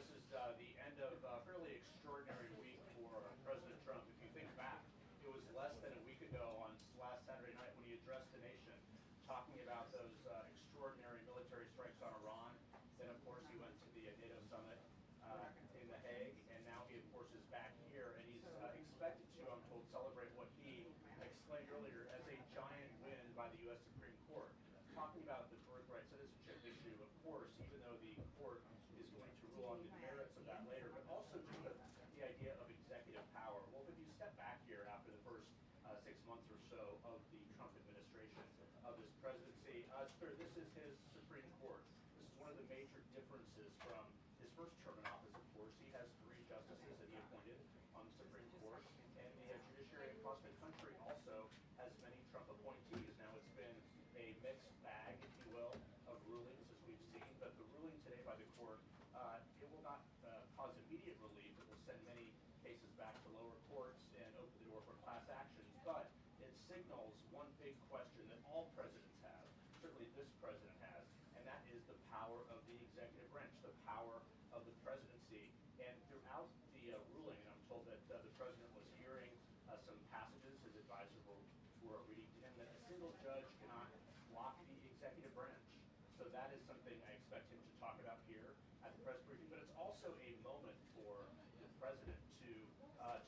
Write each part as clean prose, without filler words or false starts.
This is the end of a fairly extraordinary week for President Trump. If you think back, it was less than a week ago on last Saturday night when he addressed the nation, talking about those extraordinary military strikes on Iran. Then, of course, he went to the NATO summit in The Hague, and now he, of course, is back here, and he's expected to, I'm told, celebrate what he explained earlier as a giant win by the U.S. Supreme Court. Talking about the birthright citizenship issue, of course, even though the court is going to rule on the merits of that later, but also just the idea of executive power. Well, if you step back here after the first 6 months or so of the Trump administration, of his presidency, it's clear this is his Supreme Court. This is one of the major differences from his first term in office, of course. He has 3 justices that he appointed on the Supreme Court, and the judiciary across the country also has many Trump appointees. Now, it's been a mixed bag, if you will, of rulings, as we've seen, but the ruling today by the court, it will not cause immediate relief. It will send many cases back to lower courts and open the door for class actions, but it signals one big question that all presidents have, certainly this president has, and that is the power of the executive branch, the power of the presidency. And throughout the ruling, and I'm told that the president was hearing some passages, his advisors were reading to him, that a single judge cannot block the executive branch. So that is something I expect him to talk about here at the press briefing, but it's also a moment for the president to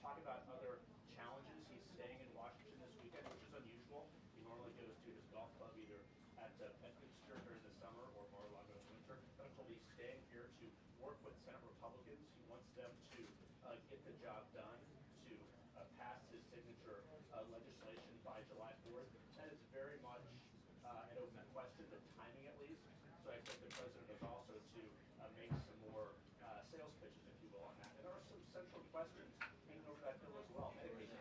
talk about other challenges. He's staying in Washington this weekend, which is unusual. He normally goes to his golf club either at Bedminster during the summer or Mar-a-Lago in the winter, but I'm told he's staying here to work with Senate Republicans. He wants them to get the job done, to pass his signature legislation by July 4th. And it's very much an open question, the timing at least. So I expect the president is also to make some more sales pitches, if you will, on that. And there are some central questions hanging over that bill as well. Medicaid,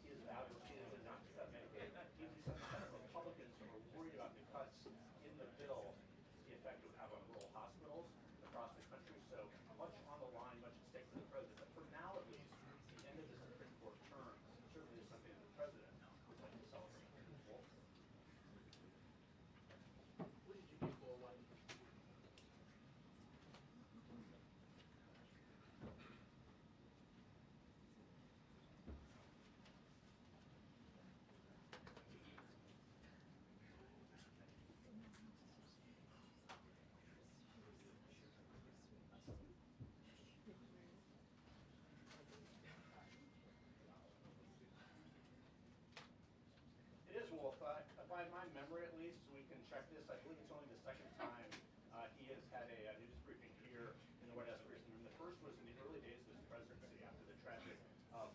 he has vowed repeatedly not to cut Medicaid. Even some Senate Republicans are worried about the cuts in the bill, the effect it would have on rural hospitals across the country. So much on the line, much at stake for the president. But for now, at least, the end of the Supreme Court term certainly is something that the president would like to celebrate. Wolf? What did you do for one? It is, Wolf. By my memory, at least, we can check this. I believe it's only the second time he has had a news briefing here in the White House briefing room. The first was in the early days of his presidency after the tragic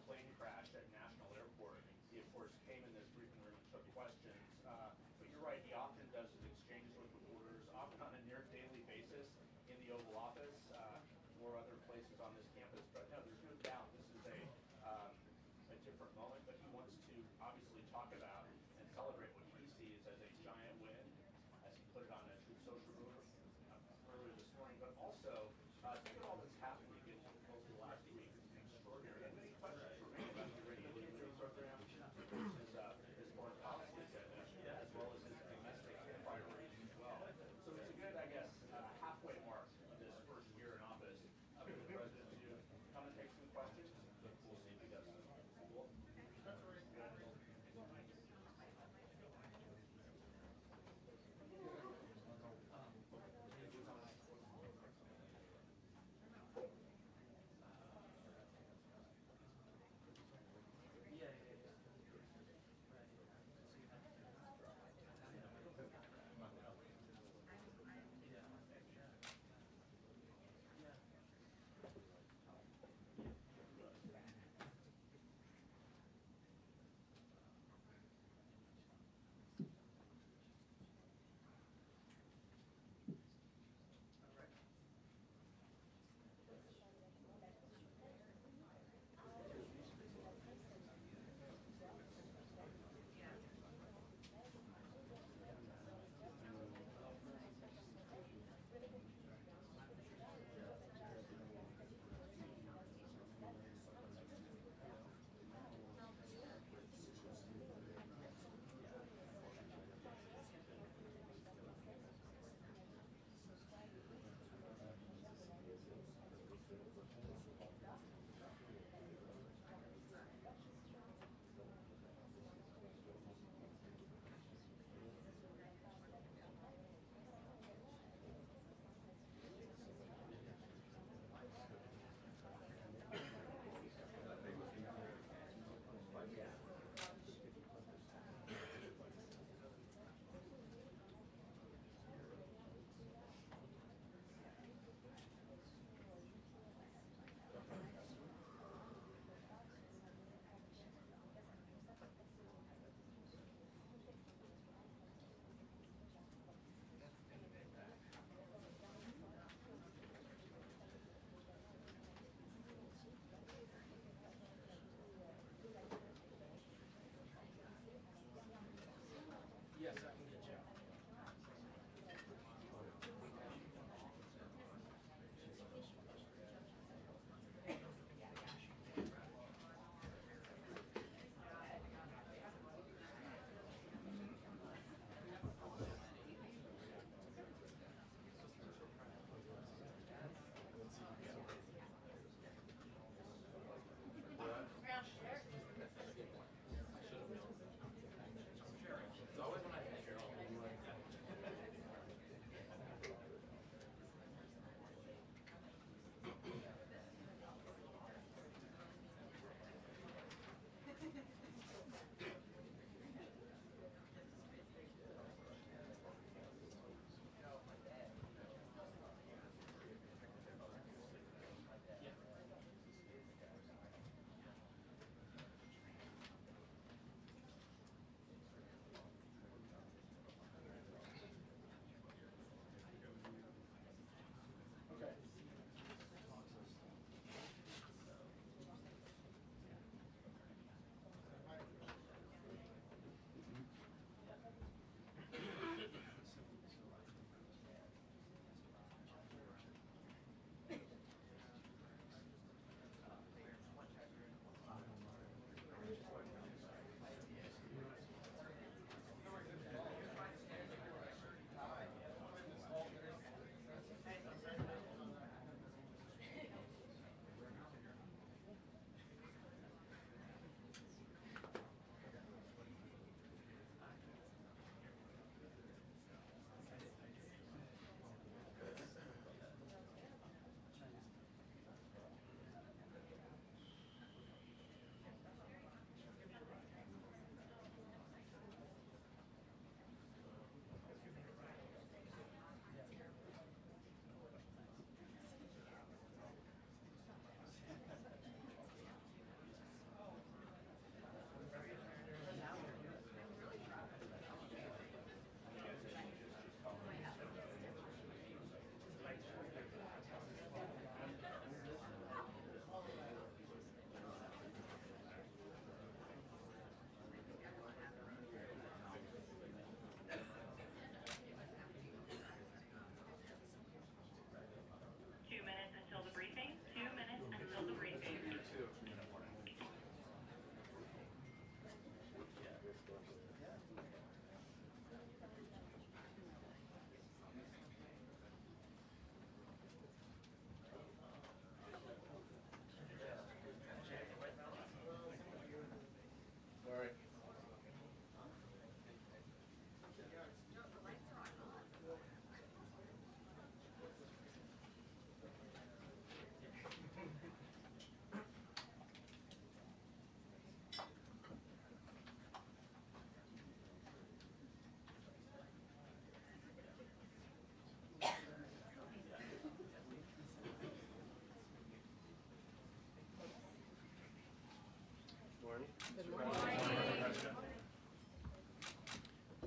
plane crash at National Airport. He, of course, came in this briefing room and took questions. But you're right, he often does his exchanges with reporters, often on a near daily basis in the Oval Office or other places on this campus. But no, there's no doubt this is a different moment, but he wants to obviously talk about and celebrate what he sees as a giant win, as he put it on a Truth Social group earlier this morning, but also think of all that's happened again over the last week. Extraordinary. And many questions remain about the Iranian nuclear program, his foreign policy agenda, as well as his domestic priorities as well. So it's a good, I guess, halfway mark of this first year in office for the president to come and take some questions. We'll see if he does. Cool.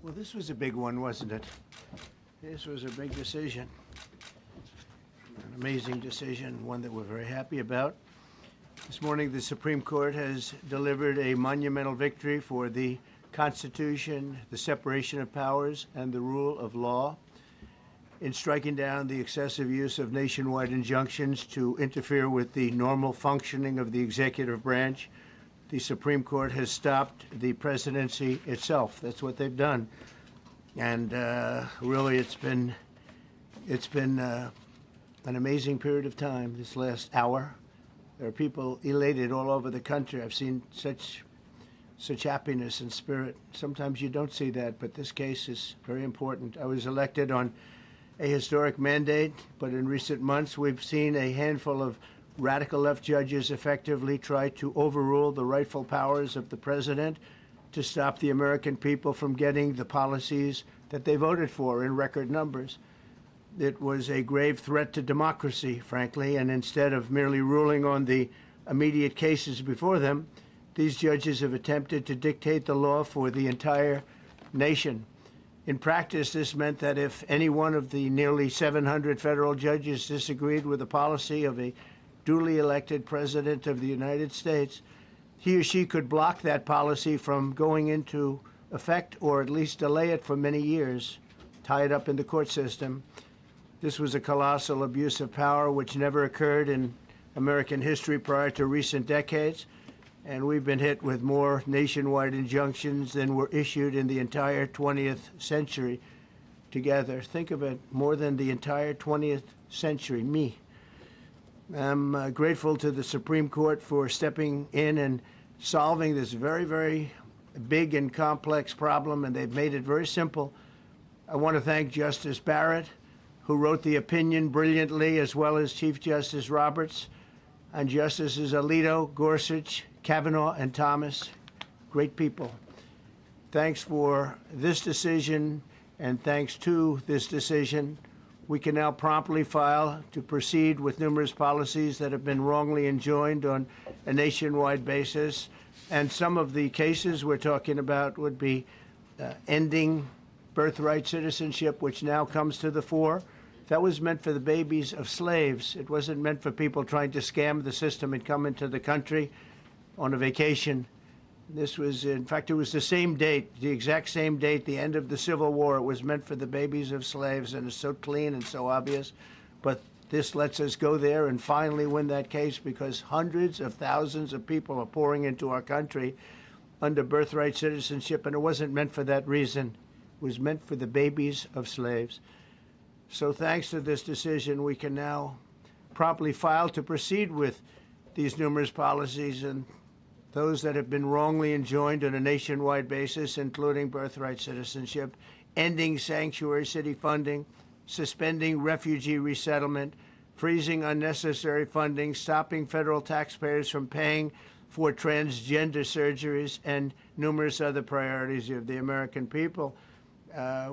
Well, this was a big one, wasn't it? This was a big decision. An amazing decision, one that we're very happy about. This morning, the Supreme Court has delivered a monumental victory for the Constitution, the separation of powers, and the rule of law in striking down the excessive use of nationwide injunctions to interfere with the normal functioning of the executive branch. The Supreme Court has stopped the presidency itself. That's what they've done. And really, it's been an amazing period of time this last hour. There are people elated all over the country. I've seen such happiness and spirit. Sometimes you don't see that, but this case is very important. I was elected on a historic mandate, but in recent months we've seen a handful of radical left judges effectively try to overrule the rightful powers of the president to stop the American people from getting the policies that they voted for in record numbers. It was a grave threat to democracy, frankly, and instead of merely ruling on the immediate cases before them, these judges have attempted to dictate the law for the entire nation. In practice, this meant that if any one of the nearly 700 federal judges disagreed with the policy of a duly elected president of the United States, he or she could block that policy from going into effect or at least delay it for many years, tie it up in the court system. This was a colossal abuse of power which never occurred in American history prior to recent decades, and we've been hit with more nationwide injunctions than were issued in the entire 20th century together. Think of it, more than the entire 20th century, me. I'm grateful to the Supreme Court for stepping in and solving this very, very big and complex problem, and they've made it very simple. I want to thank Justice Barrett, who wrote the opinion brilliantly, as well as Chief Justice Roberts, and Justices Alito, Gorsuch, Kavanaugh, and Thomas. Great people. Thanks for this decision, and thanks to this decision, we can now promptly file to proceed with numerous policies that have been wrongly enjoined on a nationwide basis. And some of the cases we're talking about would be ending birthright citizenship, which now comes to the fore. That was meant for the babies of slaves. It wasn't meant for people trying to scam the system and come into the country on a vacation. This was, in fact, it was the same date, the exact same date, the end of the Civil War. It was meant for the babies of slaves, and it's so clean and so obvious. But this lets us go there and finally win that case, because hundreds of thousands of people are pouring into our country under birthright citizenship, and it wasn't meant for that reason. It was meant for the babies of slaves. So thanks to this decision, we can now promptly file to proceed with these numerous policies and those that have been wrongly enjoined on a nationwide basis, including birthright citizenship, ending sanctuary city funding, suspending refugee resettlement, freezing unnecessary funding, stopping federal taxpayers from paying for transgender surgeries, and numerous other priorities of the American people.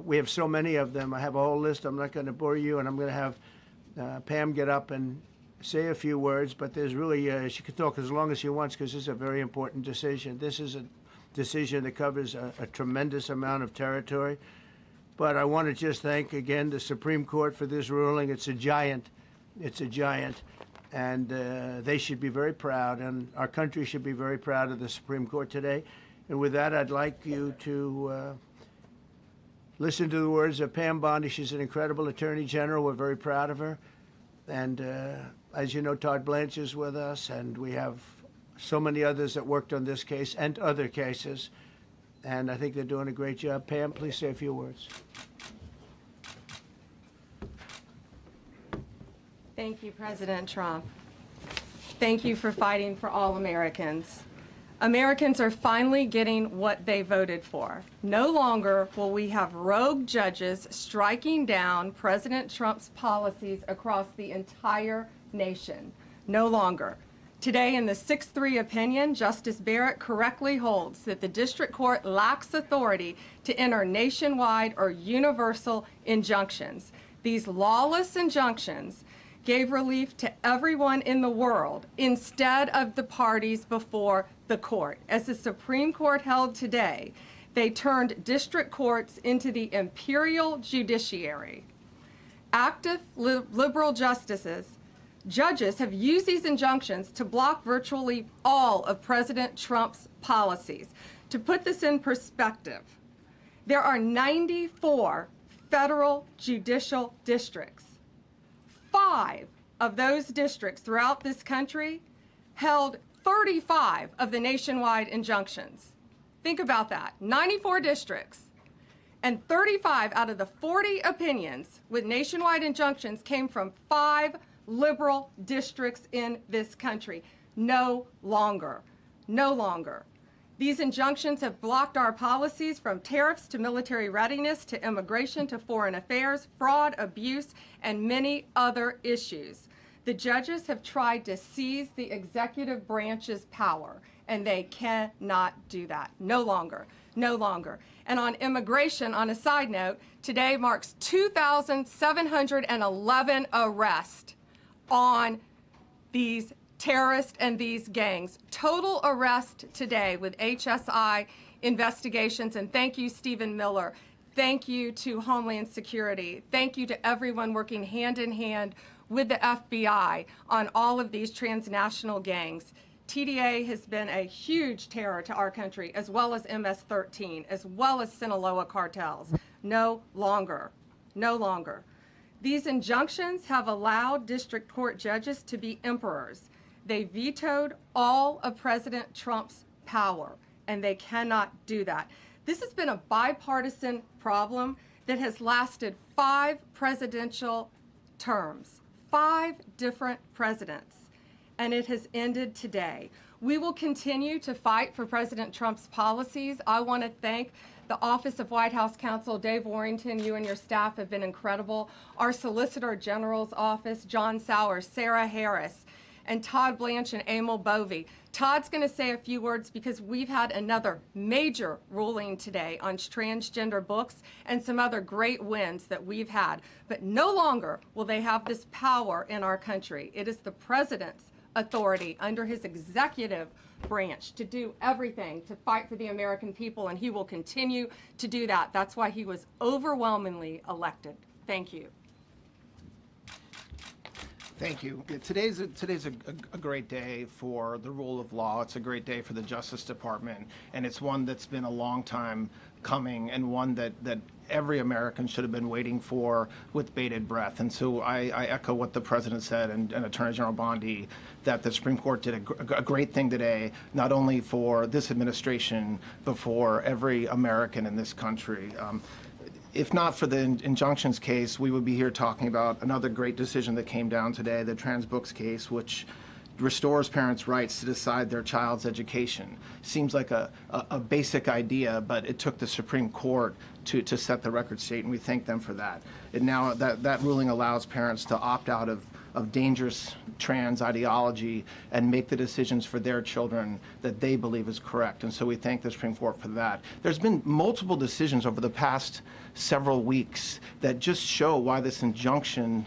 We have so many of them. I have a whole list. I'm not going to bore you, and I'm going to have Pam get up and say a few words, but there's really, she can talk as long as she wants, because this is a very important decision. This is a decision that covers a tremendous amount of territory. But I want to just thank again the Supreme Court for this ruling. It's a giant. It's a giant. And they should be very proud, and our country should be very proud of the Supreme Court today. And with that, I'd like you to listen to the words of Pam Bondi. She's an incredible Attorney General. We're very proud of her. And as you know, Todd Blanche is with us, and we have so many others that worked on this case and other cases. And I think they're doing a great job. Pam, please say a few words. Thank you, President Trump. Thank you for fighting for all Americans. Americans are finally getting what they voted for. No longer will we have rogue judges striking down President Trump's policies across the entire nation. No longer. Today, in the 6-3 opinion, Justice Barrett correctly holds that the district court lacks authority to enter nationwide or universal injunctions. These lawless injunctions gave relief to everyone in the world instead of the parties before the court. As the Supreme Court held today, they turned district courts into the imperial judiciary. Active liberal judges have used these injunctions to block virtually all of President Trump's policies. To put this in perspective, there are 94 federal judicial districts. 5 of those districts throughout this country held 35 of the nationwide injunctions. Think about that, 94 districts. And 35 out of the 40 opinions with nationwide injunctions came from 5 liberal districts in this country. No longer. No longer. These injunctions have blocked our policies from tariffs to military readiness to immigration to foreign affairs, fraud, abuse, and many other issues. The judges have tried to seize the executive branch's power, and they cannot do that. No longer. No longer. And on immigration, on a side note, today marks 2,711 arrests on these terrorists and these gangs. Total arrest today with HSI investigations. And thank you, Stephen Miller. Thank you to Homeland Security. Thank you to everyone working hand in hand with the FBI on all of these transnational gangs. TDA has been a huge terror to our country, as well as MS-13, as well as Sinaloa cartels. No longer. No longer. These injunctions have allowed district court judges to be emperors. They vetoed all of President Trump's power, and they cannot do that. This has been a bipartisan problem that has lasted 5 presidential terms, 5 different presidents. And it has ended today. We will continue to fight for President Trump's policies. I want to thank the Office of White House Counsel, Dave Warrington. You and your staff have been incredible. Our Solicitor General's office, John Sowers, Sarah Harris, and Todd Blanche and Emil Bovey. Todd's going to say a few words because we've had another major ruling today on transgender books and some other great wins that we've had. But no longer will they have this power in our country. It is the president's authority under his executive branch to do everything to fight for the American people, and he will continue to do that. That's why he was overwhelmingly elected. Thank you. Thank you. Today's a great day for the rule of law. It's a great day for the Justice Department, and it's one that's been a long time coming and one that every American should have been waiting for with bated breath. And so I echo what the President said and Attorney General Bondi, that the Supreme Court did a great thing today, not only for this administration, but for every American in this country. If not for the injunctions case, we would be here talking about another great decision that came down today, the trans books case, which restores parents' rights to decide their child's education. Seems like a basic idea, but it took the Supreme Court to set the record straight, and we thank them for that. And now that ruling allows parents to opt out of dangerous trans ideology and make the decisions for their children that they believe is correct. And so we thank the Supreme Court for that. There's been multiple decisions over the past several weeks that just show why this nationwide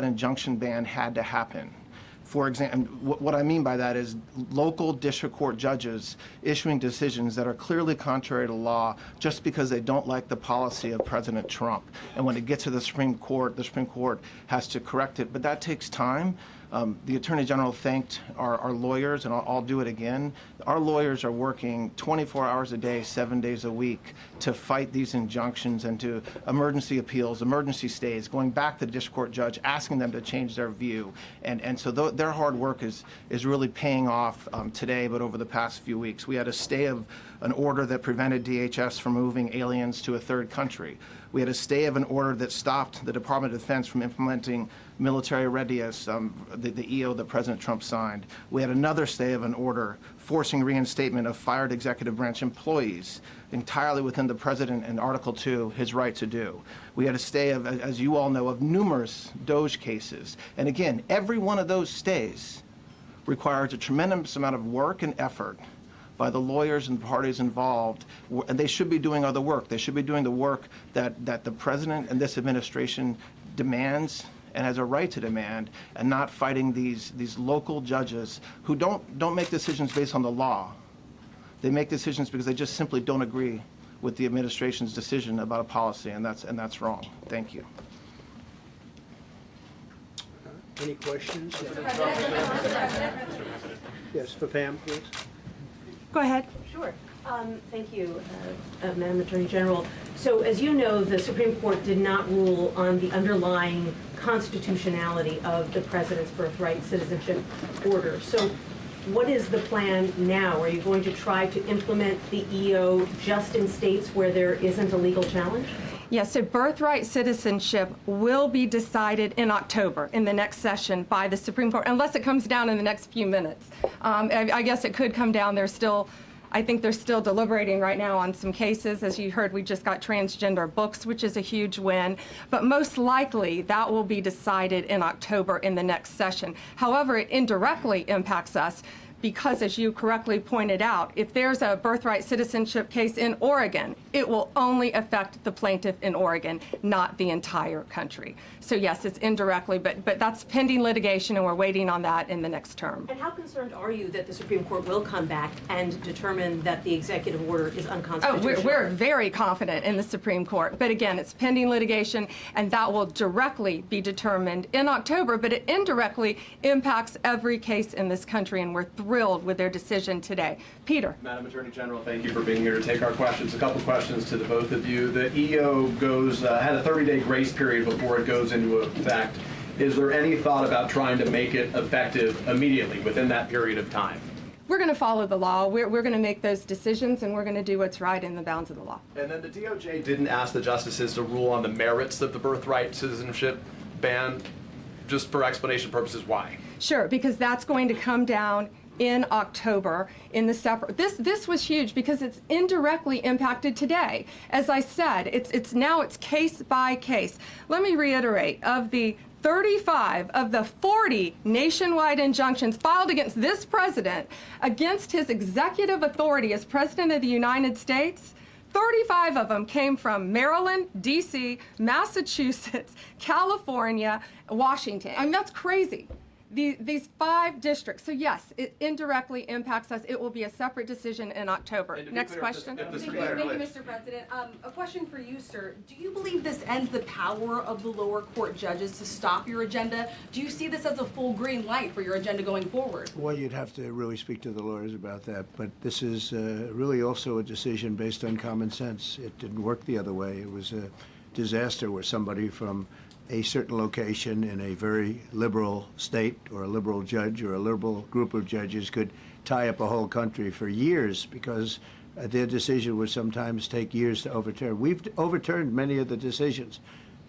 injunction ban had to happen. For example, what I mean by that is local district court judges issuing decisions that are clearly contrary to law just because they don't like the policy of President Trump. And when it gets to the Supreme Court has to correct it. But that takes time. The Attorney General thanked our lawyers, and I'll do it again. Our lawyers are working 24 hours a day, 7 days a week to fight these injunctions and to emergency appeals, emergency stays, going back to the district court judge, asking them to change their view. And so their hard work is really paying off today, but over the past few weeks. We had a stay of an order that prevented DHS from moving aliens to a third country. We had a stay of an order that stopped the Department of Defense from implementing military readiness, the EO that President Trump signed. We had another stay of an order forcing reinstatement of fired executive branch employees entirely within the President and Article 2, his right to do. We had a stay of, as you all know, of numerous DOJ cases. And again, every one of those stays requires a tremendous amount of work and effort by the lawyers and parties involved, and they should be doing other work. They should be doing the work that the President and this administration demands and has a right to demand, and not fighting these local judges who don't make decisions based on the law. They make decisions because they just simply don't agree with the administration's decision about a policy, and that's wrong. Thank you. Any questions? Yes, for Pam, please. Go ahead. Sure. Thank you, Madam Attorney General. So as you know, the Supreme Court did not rule on the underlying constitutionality of the President's Birthright citizenship order. So what is the plan now? Are you going to try to implement the EO just in states where there isn't a legal challenge? Yes, so birthright citizenship will be decided in October in the next session by the Supreme Court, unless it comes down in the next few minutes. I guess it could come down. I think they're still deliberating right now on some cases. As you heard, we just got transgender books, which is a huge win. But most likely, that will be decided in October in the next session. However, it indirectly impacts us because, as you correctly pointed out, if there's a birthright citizenship case in Oregon, it will only affect the plaintiff in Oregon, not the entire country. So yes, it's indirectly, but that's pending litigation, and we're waiting on that in the next term. And how concerned are you that the Supreme Court will come back and determine that the executive order is unconstitutional? Oh, we're very confident in the Supreme Court. But again, it's pending litigation, and that will directly be determined in October, but it indirectly impacts every case in this country, and we're thrilled with their decision today. Peter. Madam Attorney General, thank you for being here to take our questions. A couple questions to the both of you. The EO had a 30-day grace period before it goes into effect. Is there any thought about trying to make it effective immediately within that period of time? We're going to follow the law. We're going to make those decisions, and we're going to do what's right in the bounds of the law. And then the DOJ didn't ask the justices to rule on the merits of the birthright citizenship ban. Just for explanation purposes, why? Sure, because that's going to come down in October in the separate. This was huge because it's indirectly impacted today. As I said, it's case by case. Let me reiterate, of the 35 of the 40 nationwide injunctions filed against this president, against his executive authority as President of the United States, 35 of them came from Maryland, D.C., Massachusetts, California, Washington. I mean, that's crazy. These 5 districts. So yes, it indirectly impacts us. It will be a separate decision in October. Next question. Thank you, Mr. President. A question for you, sir. Do you believe this ends the power of the lower court judges to stop your agenda? Do you see this as a full green light for your agenda going forward? Well, you'd have to really speak to the lawyers about that. But this is really also a decision based on common sense. It didn't work the other way. It was a disaster where somebody from a certain location in a very liberal state, or a liberal judge, or a liberal group of judges could tie up a whole country for years, because their decision would sometimes take years to overturn. We've overturned many of the decisions,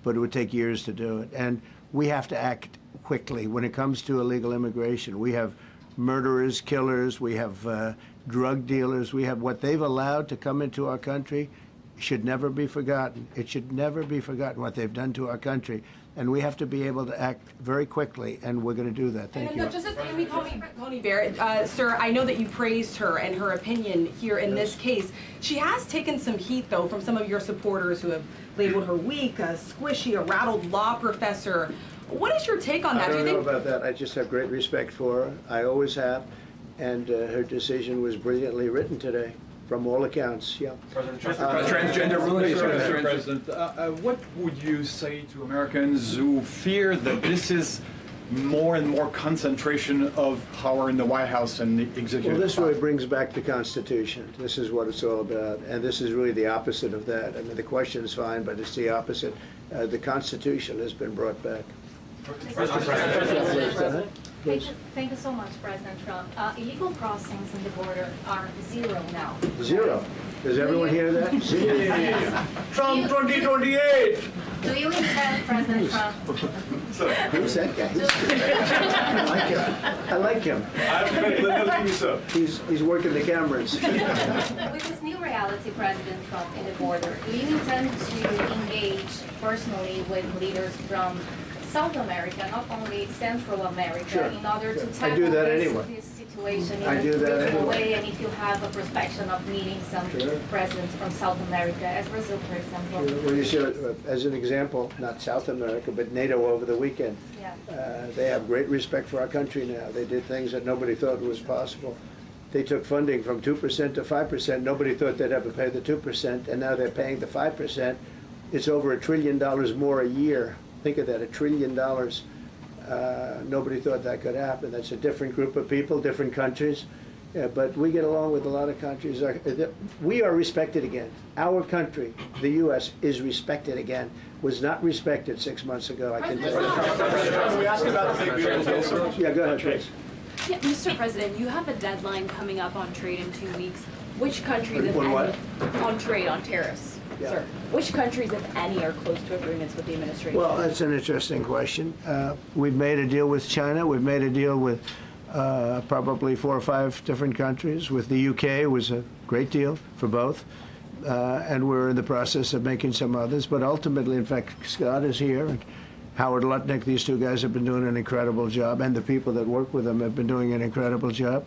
but it would take years to do it. And we have to act quickly when it comes to illegal immigration. We have murderers, killers, we have drug dealers, we have what they've allowed to come into our country. Should never be forgotten. It should never be forgotten what they've done to our country. And we have to be able to act very quickly, and we're going to do that. Thank you. Justice Amy Coney Barrett, sir, I know that you praised her and her opinion here in this case. She has taken some heat, though, from some of your supporters who have labeled her weak, a squishy, a rattled law professor. What is your take on that? I don't know about that. I just have great respect for her. I always have. And her decision was brilliantly written today. From all accounts, yeah. Transgender rulings, Mr. President. What would you say to Americans who fear that this is more and more concentration of power in the White House and the executive? Well, this really brings back the Constitution. This is what it's all about, and this is really the opposite of that. I mean, the question is fine, but it's the opposite. The Constitution has been brought back. Thank you so much, President Trump. Illegal crossings in the border are 0 now. 0. Does everyone hear that? 0. Trump 2028! Do you intend, President Trump? Who's that guy? I like him. He's working the cameras. With this new reality, President Trump, in the border, do you intend to engage personally with leaders from South America, not only Central America, Sure. in order to I do tackle that this anyway. situation? situation in I a do that regional anyway. way, and if you have a prospection of meeting some Sure. presidents from South America, as Brazil, for example. Well, you see, as an example, not South America, but NATO over the weekend. Yeah. They have great respect for our country now. They did things that nobody thought was possible. They took funding from 2% to 5%. Nobody thought they'd ever pay the 2%, and now they're paying the 5%. It's over $1 trillion more a year. Think of that, $1 trillion. Nobody thought that could happen. That's a different group of people, different countries. But we get along with a lot of countries. We are respected again. Our country, the U.S., is respected again. Was not respected 6 months ago, I can tell you. Can we ask about the big beautiful bill? Yeah, go ahead, please. Yeah, Mr. President, you have a deadline coming up on trade in 2 weeks. Which countries, if On what? any, on trade, on tariffs, Yeah. sir? Which countries, if any, are close to agreements with the administration? Well, that's an interesting question. We've made a deal with China. We've made a deal with probably 4 or 5 different countries. With the UK, it was a great deal for both. And we're in the process of making some others. But ultimately, in fact, Scott is here, and Howard Lutnick, these 2 guys have been doing an incredible job, and the people that work with them have been doing an incredible job.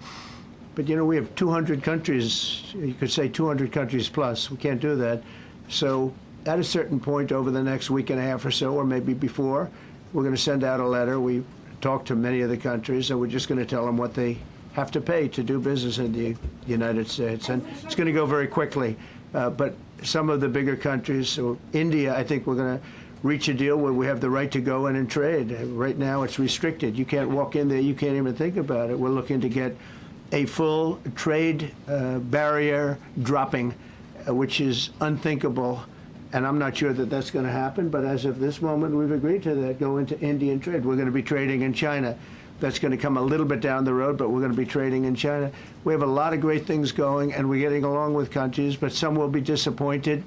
But, you know, we have 200 countries, you could say 200 countries plus. We can't do that. So at a certain point over the next week and a half or so, or maybe before, we're going to send out a letter. We talked to many of the countries, and we're just going to tell them what they have to pay to do business in the United States. And it's going to go very quickly. But some of the bigger countries, so India, I think we're going to reach a deal where we have the right to go in and trade. Right now it's restricted. You can't walk in there. You can't even think about it. We're looking to get a full trade barrier dropping, which is unthinkable. And I'm not sure that that's going to happen. But as of this moment, we've agreed to that, go into Indian trade. We're going to be trading in China. That's going to come a little bit down the road, but we're going to be trading in China. We have a lot of great things going, and we're getting along with countries, but some will be disappointed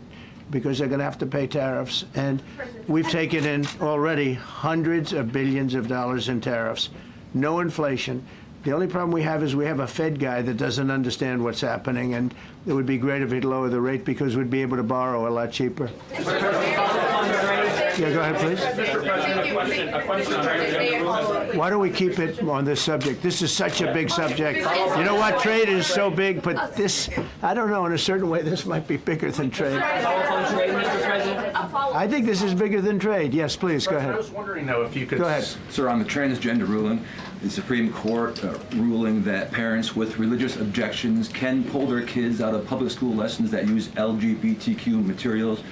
because they're going to have to pay tariffs. And we've taken in already hundreds of billions of dollars in tariffs. No inflation. The only problem we have is we have a Fed guy that doesn't understand what's happening, and it would be great if he'd lower the rate because we'd be able to borrow a lot cheaper. Yeah, go ahead, please. Mr. President, a question on trade. Why don't we keep it on this subject? This is such a big subject. You know what? Trade is so big, but this, I don't know, in a certain way, this might be bigger than trade. I think this is bigger than trade. Yes, please, go I ahead. was wondering, though, if you could... Go ahead. Sir, on the transgender ruling, the Supreme Court ruling that parents with religious objections can pull their kids out of public school lessons that use LGBTQ materials.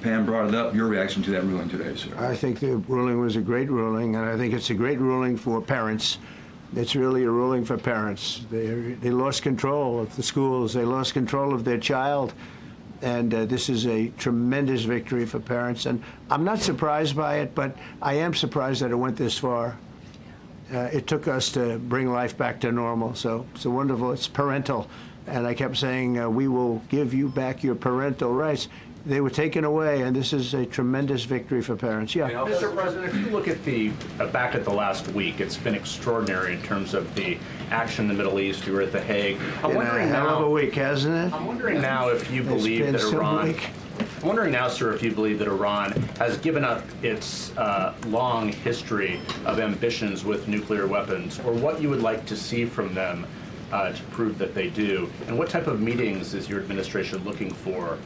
Pam brought it up. Your reaction to that ruling today, sir? I think the ruling was a great ruling, and I think it's a great ruling for parents. It's really a ruling for parents. They lost control of the schools. They lost control of their child. And this is a tremendous victory for parents. And I'm not surprised by it, but I am surprised that it went this far. It took us to bring life back to normal. So it's wonderful. It's parental. And I kept saying, we will give you back your parental rights. They were taken away, and this is a tremendous victory for parents. Yeah. Mr. President, if you look at the back at the last week, it's been extraordinary in terms of the action in the Middle East. You were at The Hague. Been a hell of a week, hasn't it? I'm wondering now if you It's believe been that so Iran. bleak. I'm wondering now, sir, if you believe that Iran has given up its long history of ambitions with nuclear weapons, or what you would like to see from them to prove that they do, and what type of meetings is your administration looking for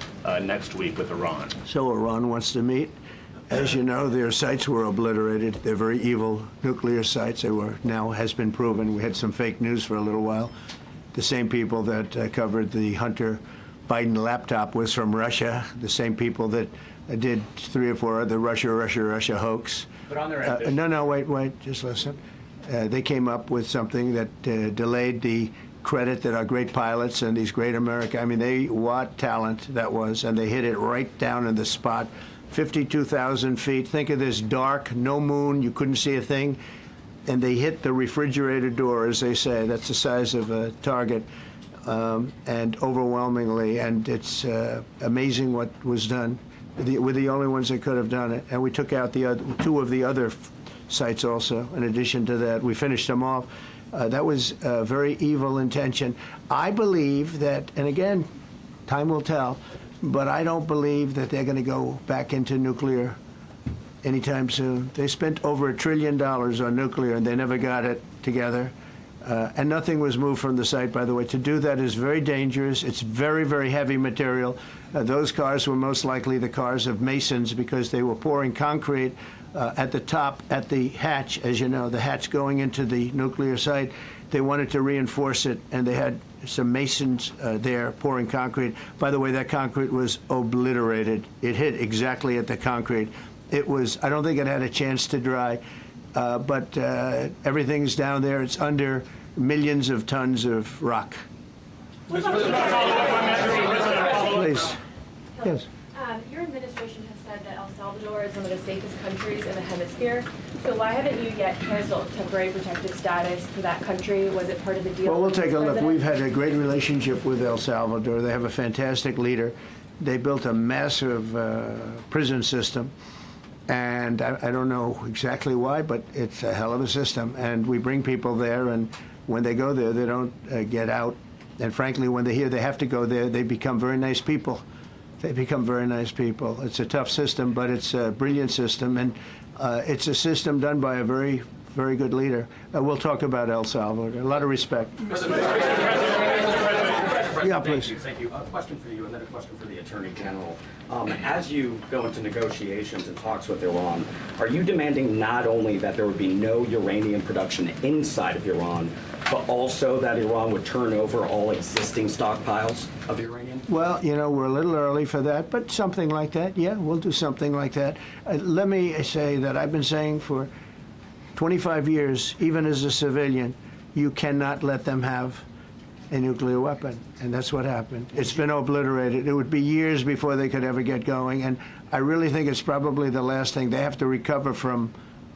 next week with Iran? So Iran wants to meet. As you know, their sites were obliterated. They're very evil nuclear sites. They were, now has been proven. We had some fake news for a little while. The same people that covered the Hunter Biden laptop was from Russia. The same people that did 3 or 4 other Russia hoax. But on their ambition. No, wait, just listen. They came up with something that delayed the credit that our great pilots and these great what talent that was, and they hit it right down in the spot. 52,000 feet. Think of this dark, no moon, you couldn't see a thing, and they hit the refrigerator door, as they say. That's the size of a target, and overwhelmingly, and it's amazing what was done. We're the only ones that could have done it, and we took out the 2 of the other sites also. In addition to that, we finished them off. That was a very evil intention. I believe that, and again, time will tell, but I don't believe that they're going to go back into nuclear anytime soon. They spent over $1 trillion on nuclear, and they never got it together. And nothing was moved from the site, by the way. To do that is very dangerous. It's very, very heavy material. Those cars were most likely the cars of masons because they were pouring concrete at the top, at the hatch, as you know, the hatch going into the nuclear site. They wanted to reinforce it, and they had some masons there pouring concrete. By the way, that concrete was obliterated. It hit exactly at the concrete. It was, I don't think it had a chance to dry, but everything's down there. It's under millions of tons of rock. Please. Yes. Your administration has said that El Salvador is one of the safest countries in the hemisphere. So why haven't you yet canceled temporary protected status for that country? Was it part of the deal? Well, we'll take a look. We've had a great relationship with El Salvador. They have a fantastic leader. They built a massive prison system. And I don't know exactly why, but it's a hell of a system. And we bring people there, and when they go there, they don't get out. And frankly, when they hear they have to go there, they become very nice people. They become very nice people. It's a tough system, but it's a brilliant system. And it's a system done by a very, very good leader. We'll talk about El Salvador. A lot of respect. Yeah, please. Thank you. A question for you and then a question for the Attorney General. As you go into negotiations and talks with Iran, are you demanding not only that there would be no uranium production inside of Iran, but also that Iran would turn over all existing stockpiles of uranium? Well, you know, we're a little early for that, but something like that, yeah, we'll do something like that. Let me say that I've been saying for 25 years, even as a civilian, you cannot let them have a nuclear weapon, and that's what happened. It's been obliterated. It would be years before they could ever get going, and I really think it's probably the last thing. They have to recover from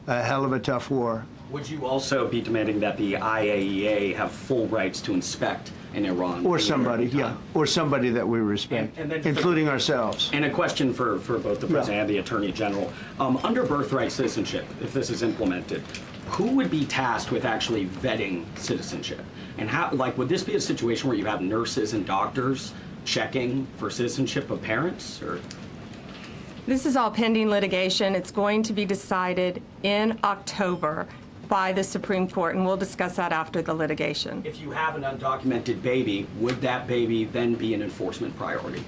a hell of a tough war. Would you also be demanding that the IAEA have full rights to inspect in Iran? Or somebody, yeah, or somebody that we respect, and then including ourselves. And a question for both the President and the Attorney General. Under birthright citizenship, if this is implemented, who would be tasked with actually vetting citizenship? And how, like, would this be a situation where you have nurses and doctors checking for citizenship of parents, or? This is all pending litigation. It's going to be decided in October by the Supreme Court, and we'll discuss that after the litigation. If you have an undocumented baby, would that baby then be an enforcement priority?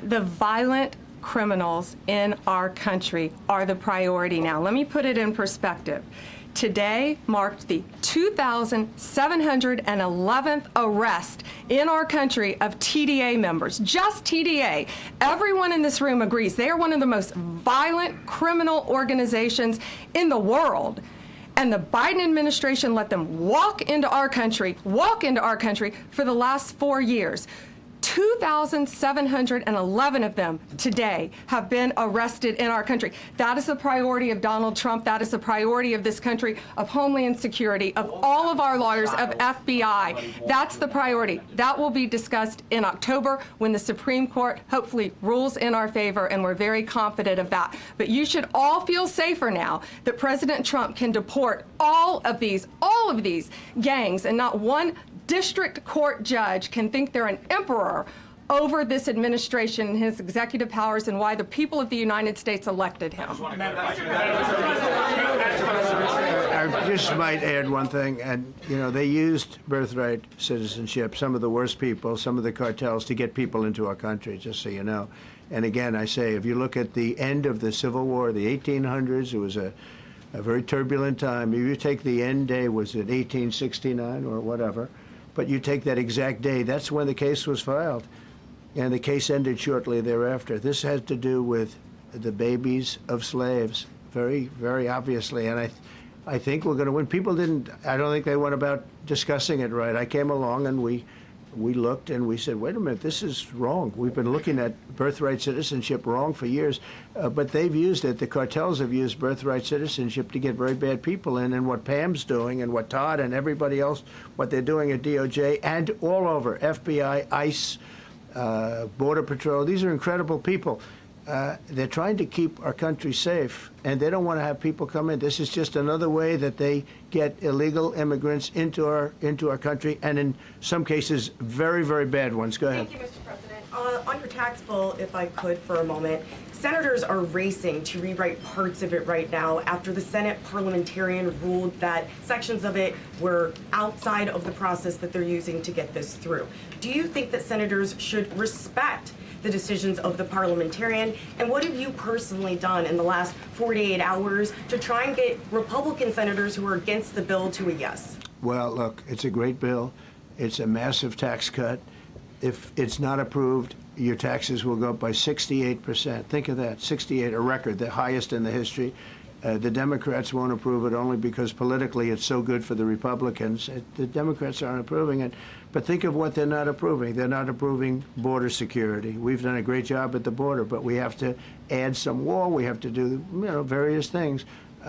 The violent criminals in our country are the priority now. Let me put it in perspective. Today marked the 2,711th arrest in our country of TDA members, just TDA. Everyone in this room agrees they are one of the most violent criminal organizations in the world. And the Biden administration let them walk into our country for the last 4 years. 2,711 of them today have been arrested in our country. That is the priority of Donald Trump. That is the priority of this country, of Homeland Security, of all of our lawyers, of FBI. That's the priority. That will be discussed in October when the Supreme Court hopefully rules in our favor, and we're very confident of that. But you should all feel safer now that President Trump can deport all of these gangs, and not one district court judge can think they're an emperor over this administration and his executive powers and why the people of the United States elected him. I just might add one thing, and you know, they used birthright citizenship, some of the worst people, some of the cartels, to get people into our country, just so you know. And again, I say, if you look at the end of the Civil War, the 1800s, it was a very turbulent time. If you take the end day, was it 1869 or whatever, but you take that exact day, that's when the case was filed. And the case ended shortly thereafter. This had to do with the babies of slaves, very, very obviously. And I think we're going to win. People didn't, I don't think they went about discussing it right. I came along and we looked and we said, wait a minute, this is wrong. We've been looking at birthright citizenship wrong for years, but they've used it. The cartels have used birthright citizenship to get very bad people in, and what Pam's doing and what Todd and everybody else, what they're doing at DOJ and all over, FBI, ICE, Border Patrol, these are incredible people. They're trying to keep our country safe, and they don't want to have people come in. This is just another way that they get illegal immigrants into our country, and in some cases, very, very bad ones. Go ahead. Thank you, Mr. President. On your tax bill, if I could for a moment, senators are racing to rewrite parts of it right now after the Senate parliamentarian ruled that sections of it were outside of the process that they're using to get this through. Do you think that senators should respect the decisions of the parliamentarian? And what have you personally done in the last 48 hours to try and get Republican senators who are against the bill to a yes? Well, look, it's a great bill. It's a massive tax cut. If it's not approved, your taxes will go up by 68%. Think of that, 68, a record, the highest in the history. The Democrats won't approve it only because politically it's so good for the Republicans. The Democrats aren't approving it. But think of what they're not approving. They're not approving border security. We've done a great job at the border, but we have to add some wall. We have to do, various things.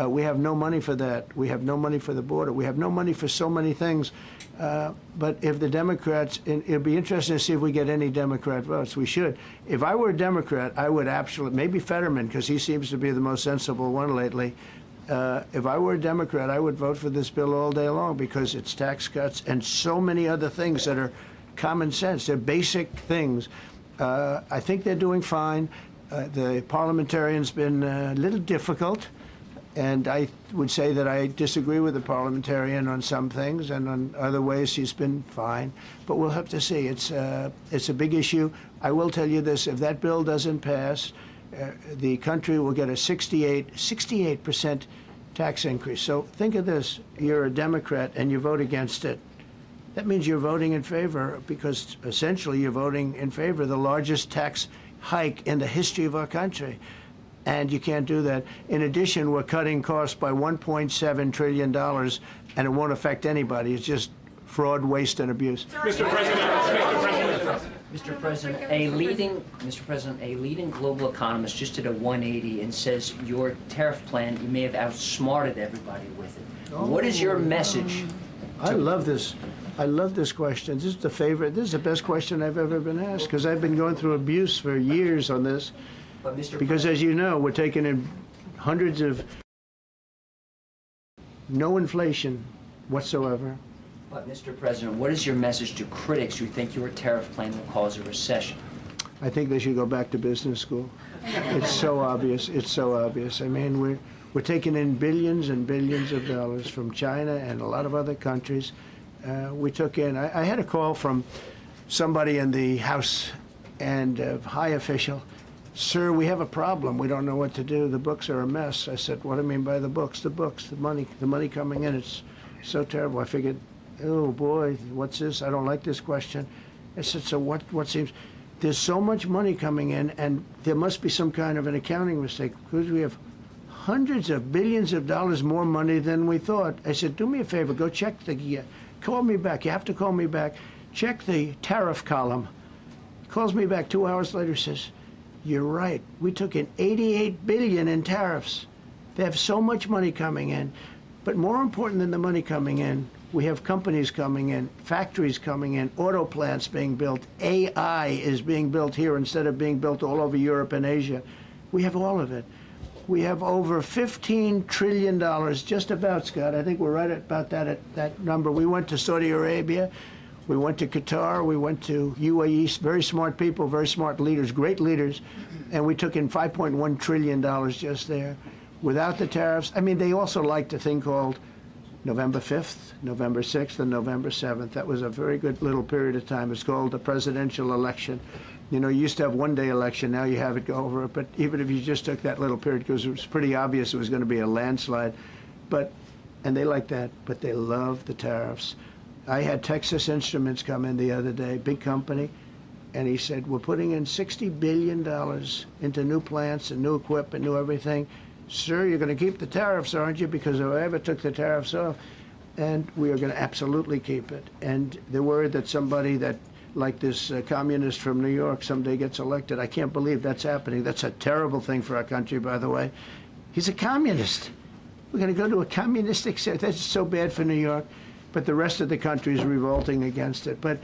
We have no money for that. We have no money for the border. We have no money for so many things. But if the Democrats, it'd be interesting to see if we get any Democrat votes. We should. If I were a Democrat, I would absolutely, maybe Fetterman, because he seems to be the most sensible one lately. If I were a Democrat, I would vote for this bill all day long because it's tax cuts and so many other things that are common sense. They're basic things. I think they're doing fine. The parliamentarian's been a little difficult. And I would say that I disagree with the parliamentarian on some things, and on other ways he's been fine. But we'll have to see. It's a big issue. I will tell you this: if that bill doesn't pass, the country will get a 68% tax increase. So think of this: you're a Democrat and you vote against it. That means you're voting in favor, because essentially you're voting in favor of the largest tax hike in the history of our country. And you can't do that. In addition, we're cutting costs by $1.7 trillion, and it won't affect anybody. It's just fraud, waste, and abuse. Mr. President. Mr. President, a leading global economist just did a 180 and says your tariff plan, you may have outsmarted everybody with it. What is your message? I love this. I love this question. This is the favorite. This is the best question I've ever been asked, because I've been going through abuse for years on this. Because, as you know, we're taking in hundreds of no inflation whatsoever. But, Mr. President, what is your message to critics who think your tariff plan will cause a recession? I think they should go back to business school. It's so obvious. It's so obvious. I mean, we're taking in billions and billions of dollars from China and a lot of other countries. We took in, I had a call from somebody in the House and a high official. Sir, we have a problem. We don't know what to do. The books are a mess. I said, what do you mean by the books? The books, the money coming in. It's so terrible. I figured, oh boy, what's this? I don't like this question. I said, so what seems? There's so much money coming in, and there must be some kind of an accounting mistake, because we have hundreds of billions of dollars more money than we thought. I said, do me a favor, go check call me back. You have to call me back. Check the tariff column. He calls me back 2 hours later, says, you're right. We took in $88 billion in tariffs. They have so much money coming in. But more important than the money coming in, we have companies coming in, factories coming in, auto plants being built. AI is being built here instead of being built all over Europe and Asia. We have all of it. We have over $15 trillion, just about, Scott. I think we're right about that number. We went to Saudi Arabia. We went to Qatar, we went to UAE, very smart people, very smart leaders, great leaders, and we took in $5.1 trillion just there. Without the tariffs, I mean, they also liked a thing called November 5th, November 6th, and November 7th. That was a very good little period of time. It's called the presidential election. You know, you used to have one-day election, now you have it go over it, but even if you just took that little period, because it was pretty obvious it was going to be a landslide, and they like that, but they love the tariffs. I had Texas Instruments come in the other day, big company, and he said, we're putting in $60 billion into new plants and new equipment, new everything. Sir, you're going to keep the tariffs, aren't you? Because if I ever took the tariffs off, and we are going to absolutely keep it. And they're worried that somebody that, like this communist from New York, someday gets elected. I can't believe that's happening. That's a terrible thing for our country, by the way. He's a communist. We're going to go to a communistic state. That's so bad for New York. But the rest of the country is revolting against it. But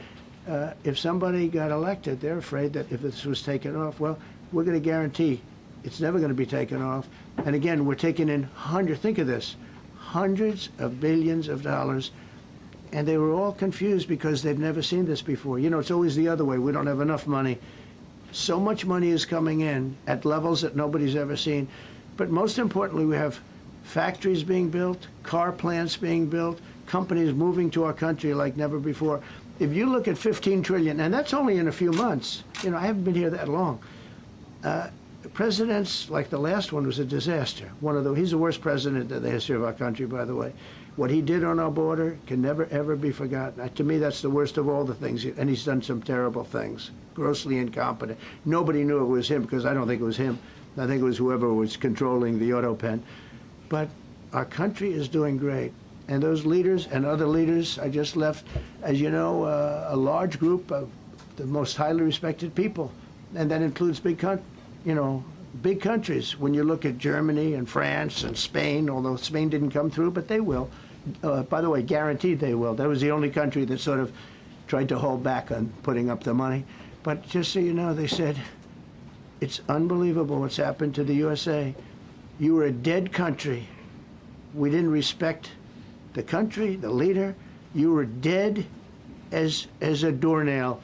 if somebody got elected, they're afraid that if this was taken off, well, we're going to guarantee it's never going to be taken off. And again, we're taking in think of this, hundreds of billions of dollars. And they were all confused because they've never seen this before. You know, it's always the other way. We don't have enough money. So much money is coming in at levels that nobody's ever seen. But most importantly, we have factories being built, car plants being built, companies moving to our country like never before. If you look at 15 trillion, and that's only in a few months, you know, I haven't been here that long. Presidents like the last one was a disaster. He's the worst president in the history of our country, by the way. What he did on our border can never, ever be forgotten. To me, that's the worst of all the things, and he's done some terrible things, grossly incompetent. Nobody knew it was him, because I don't think it was him. I think it was whoever was controlling the auto pen. But our country is doing great. And those leaders and other leaders, I just left, as you know, a large group of the most highly respected people. And that includes big countries. When you look at Germany and France and Spain, although Spain didn't come through, but they will. By the way, guaranteed they will. That was the only country that sort of tried to hold back on putting up the money. But just so you know, they said, it's unbelievable what's happened to the USA. You were a dead country. We didn't respect the country, the leader. You were dead as a doornail.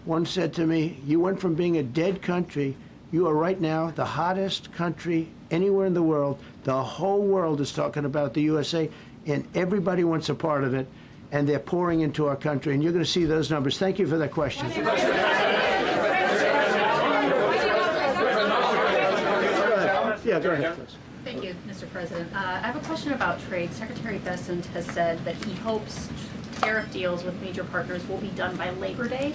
One said to me, you went from being a dead country, you are right now the hottest country anywhere in the world. The whole world is talking about the USA, and everybody wants a part of it, and they're pouring into our country, and you're going to see those numbers. Thank you for that question. Yeah, go ahead. Thank you, Mr. President. I have a question about trade. Secretary Bessent has said that he hopes tariff deals with major partners will be done by Labor Day.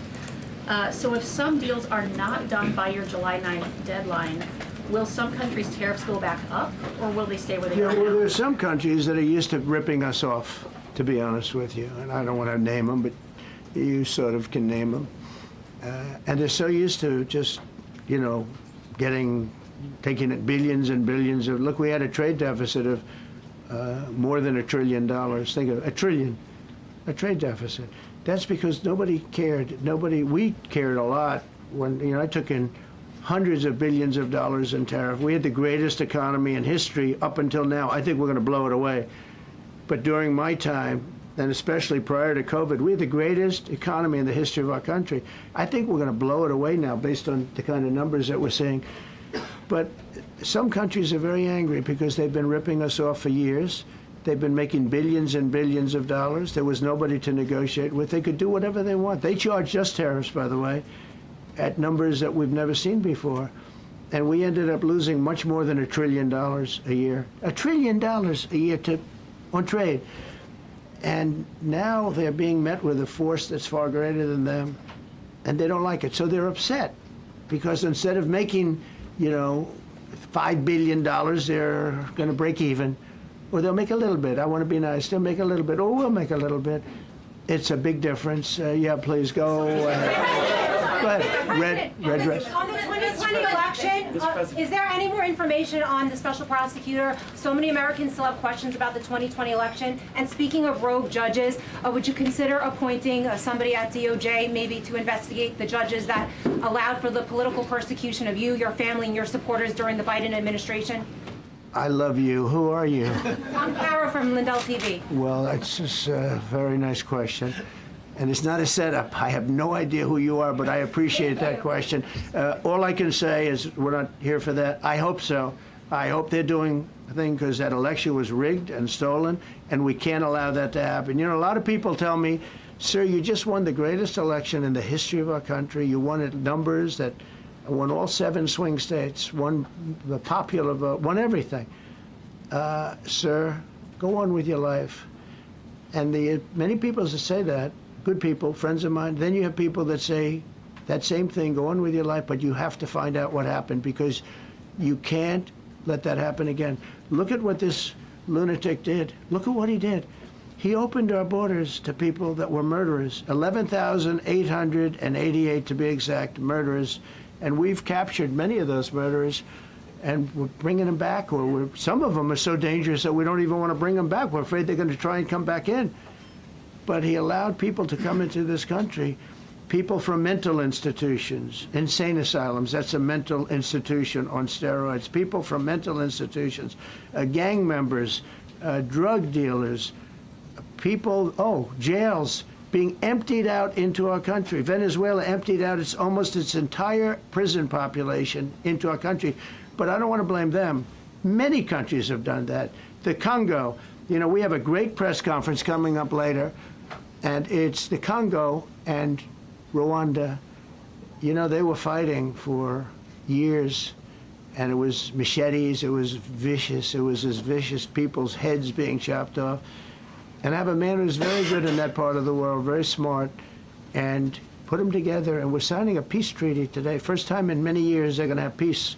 So if some deals are not done by your July 9th deadline, will some countries' tariffs go back up, or will they stay where they are now? Well, there are some countries that are used to ripping us off, to be honest with you. And I don't want to name them, but you sort of can name them. And they're so used to just, you know, taking it billions and billions of, look, we had a trade deficit of more than $1 trillion. Think of a trillion, a trade deficit. That's because nobody cared. We cared a lot when, you know, I took in hundreds of billions of dollars in tariff. We had the greatest economy in history up until now. I think we're going to blow it away. But during my time, and especially prior to COVID, we had the greatest economy in the history of our country. I think we're going to blow it away now based on the kind of numbers that we're seeing. But some countries are very angry because they've been ripping us off for years. They've been making billions and billions of dollars. There was nobody to negotiate with. They could do whatever they want. They charged us tariffs, by the way, at numbers that we've never seen before. And we ended up losing much more than $1 trillion a year. $1 trillion a year on trade. And now they're being met with a force that's far greater than them, and they don't like it. So they're upset because instead of making, you know, $5 billion, they're going to break even. Or they'll make a little bit. I want to be nice. They'll make a little bit. Or we'll make a little bit. It's a big difference. Yeah, please go. Go ahead. Red dress. On the 2020 election, is there any more information on the special prosecutor? So many Americans still have questions about the 2020 election. And speaking of rogue judges, would you consider appointing somebody at DOJ maybe to investigate the judges that allowed for the political persecution of you, your family, and your supporters during the Biden administration? I love you. Who are you? I'm Kara from Lindell TV. Well, that's just a very nice question. And it's not a setup. I have no idea who you are, but I appreciate that question. All I can say is we're not here for that. I hope so. I hope they're doing a thing because that election was rigged and stolen, and we can't allow that to happen. You know, a lot of people tell me, sir, you just won the greatest election in the history of our country. You won at numbers that won all 7 swing states, won the popular vote, won everything. Sir, go on with your life. And many people that say that, good people, friends of mine, then you have people that say that same thing, go on with your life, but you have to find out what happened because you can't let that happen again. Look at what this lunatic did. Look at what he did. He opened our borders to people that were murderers, 11,888 to be exact, murderers. And we've captured many of those murderers, and we're bringing them back, or some of them are so dangerous that we don't even want to bring them back. We're afraid they're going to try and come back in. But he allowed people to come into this country, people from mental institutions, insane asylums, that's a mental institution on steroids, people from mental institutions, gang members, drug dealers, people, jails, being emptied out into our country. Venezuela emptied out almost its entire prison population into our country. But I don't want to blame them. Many countries have done that. The Congo, you know, we have a great press conference coming up later, and it's the Congo and Rwanda. You know, they were fighting for years, and it was machetes, it was vicious, it was as vicious, people's heads being chopped off. And I have a man who's very good in that part of the world, very smart, and put them together, and we're signing a peace treaty today. First time in many years they're going to have peace,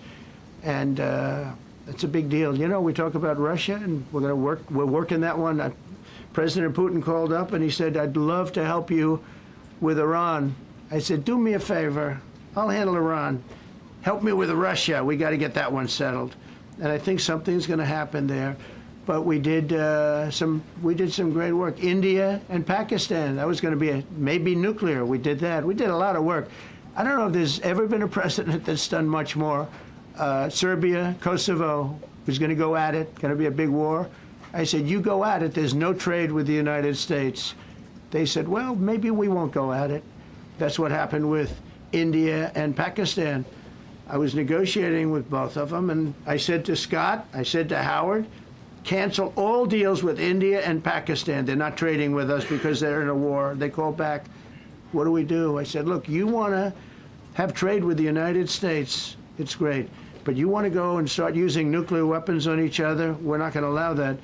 and it's a big deal. You know, we talk about Russia, and we're working that one. President Putin called up, and he said, I'd love to help you with Iran. I said, do me a favor, I'll handle Iran. Help me with Russia. We got to get that one settled. And I think something's going to happen there. But we did some great work. India and Pakistan. That was going to be maybe nuclear. We did that. We did a lot of work. I don't know if there's ever been a president that's done much more. Serbia, Kosovo was going to go at it. Going to be a big war. I said, you go at it. There's no trade with the United States. They said, well, maybe we won't go at it. That's what happened with India and Pakistan. I was negotiating with both of them, and I said to Scott, I said to Howard, cancel all deals with India and Pakistan. They're not trading with us because they're in a war. They called back, what do we do? I said, look, you want to have trade with the United States, it's great. But you want to go and start using nuclear weapons on each other? We're not going to allow that.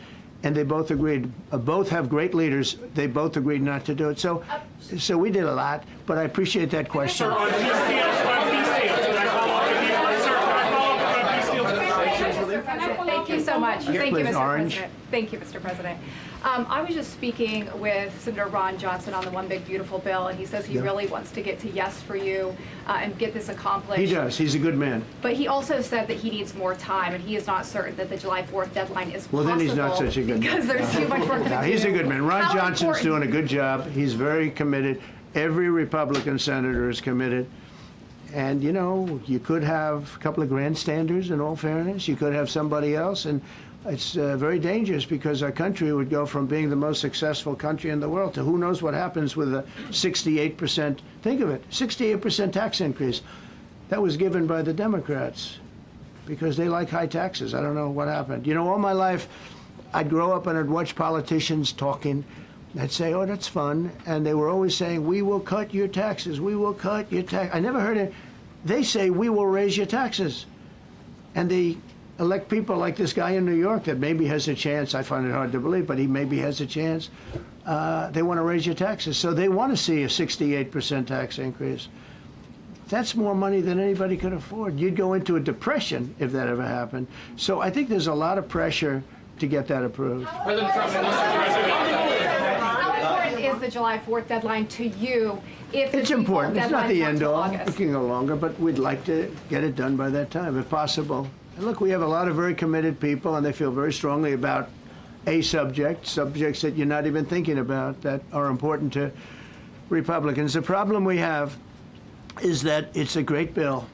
And they both agreed. Both have great leaders. They both agreed not to do it. So we did a lot, but I appreciate that question. Sir, on peace deals, can I follow up with you? Sir, can I follow up on peace deals? Thank you so much. Thank you, Mr. Orange. President. Thank you, Mr. President. I was just speaking with Senator Ron Johnson on the One Big Beautiful Bill, and he says he really wants to get to yes for you and get this accomplished. He does. He's a good man. But he also said that he needs more time, and he is not certain that the July 4th deadline is possible. Well, then he's not such a good man. Because there's too much work to do. He's a good man. Ron How Johnson's important- doing a good job. He's very committed. Every Republican senator is committed. And, you know, you could have a couple of grandstanders, in all fairness. You could have somebody else. And it's very dangerous because our country would go from being the most successful country in the world to who knows what happens with a 68%, think of it, 68% tax increase. That was given by the Democrats because they like high taxes. I don't know what happened. You know, all my life, I'd grow up and I'd watch politicians talking. I'd say, oh, that's fun. And they were always saying, we will cut your taxes. We will cut your tax. I never heard it. They say, we will raise your taxes. And they elect people like this guy in New York that maybe has a chance. I find it hard to believe, but he maybe has a chance. They want to raise your taxes. So they want to see a 68% tax increase. That's more money than anybody could afford. You'd go into a depression if that ever happened. So I think there's a lot of pressure to get that approved. President Trump, How important is the July 4th deadline to you? If It's important. It's not the end all. August? It can go longer, but we'd like to get it done by that time, if possible. And look, we have a lot of very committed people, and they feel very strongly about a subjects that you're not even thinking about that are important to Republicans. The problem we have is that it's a great bill.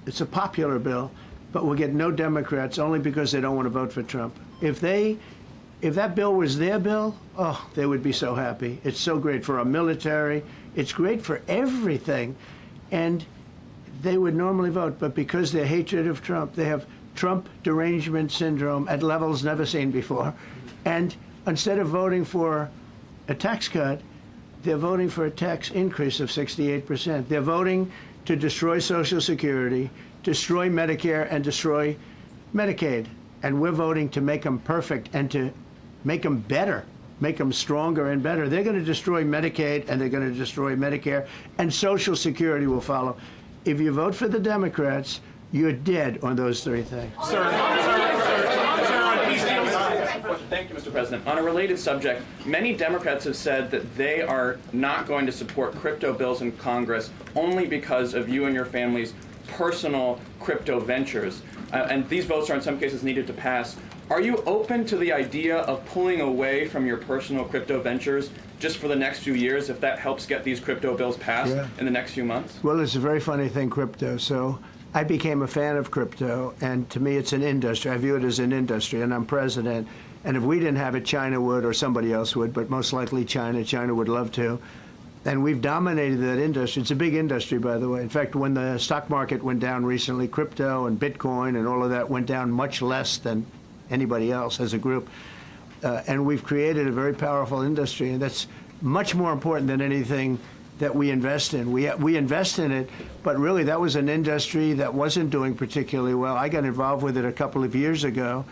It's a popular bill, but we'll get no Democrats only because they don't want to vote for Trump. If that bill was their bill, oh, they would be so happy. It's so great for our military. It's great for everything. And they would normally vote, but because their hatred of Trump, they have Trump derangement syndrome at levels never seen before. And instead of voting for a tax cut, they're voting for a tax increase of 68%. They're voting to destroy Social Security, destroy Medicare, and destroy Medicaid. And we're voting to make them perfect and to make them better, make them stronger and better. They're going to destroy Medicaid, and they're going to destroy Medicare, and Social Security will follow. If you vote for the Democrats, you're dead on those three things. Thank you, Mr. President. On a related subject, many Democrats have said that they are not going to support crypto bills in Congress only because of you and your family's personal crypto ventures. And these votes are in some cases needed to pass. Are you open to the idea of pulling away from your personal crypto ventures just for the next few years if that helps get these crypto bills passed in the next few months? Well, it's a very funny thing, crypto. So I became a fan of crypto, and to me it's an industry. I view it as an industry, and I'm president. And if we didn't have it, China would, or somebody else would, but most likely China. China would love to. And we've dominated that industry. It's a big industry, by the way. In fact, when the stock market went down recently, crypto and Bitcoin and all of that went down much less than anybody else as a group. And we've created a very powerful industry, and that's much more important than anything that we invest in. We invest in it, but really that was an industry that wasn't doing particularly well. I got involved with it a couple of years ago,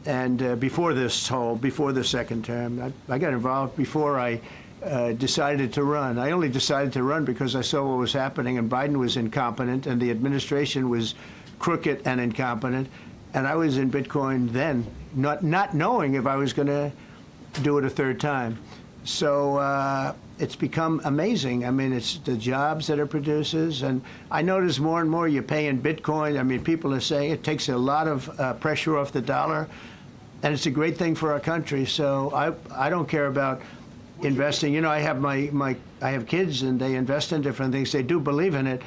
and before the second term. I got involved before I decided to run. I only decided to run because I saw what was happening, and Biden was incompetent, and the administration was crooked and incompetent, and I was in Bitcoin then, not knowing if I was going to do it a third time. So it's become amazing. I mean, it's the jobs that it produces, and I notice more and more you pay in Bitcoin. I mean, people are saying it takes a lot of pressure off the dollar, and it's a great thing for our country. So I don't care about investing. You know, I have I have kids, and they invest in different things. They do believe in it,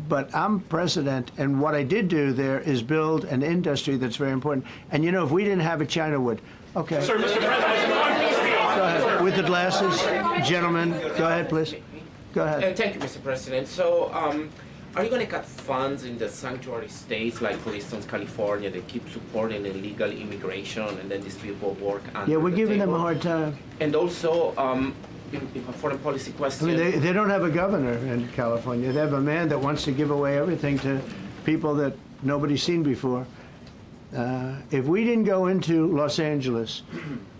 but I'm president, and what I did do there is build an industry that's very important. And you know, if we didn't have it, China would. Okay. Sir, Mr. President, go ahead. With the glasses, gentlemen. Go ahead, please. Go ahead. Thank you, Mr. President. So, are you going to cut funds in the sanctuary states, like, for instance, California, that keep supporting illegal immigration, and then these people work under Yeah, we're the giving them a table? hard time. And also, in a foreign policy I question. mean, they don't have a governor in California. They have a man that wants to give away everything to people that nobody's seen before. If we didn't go into Los Angeles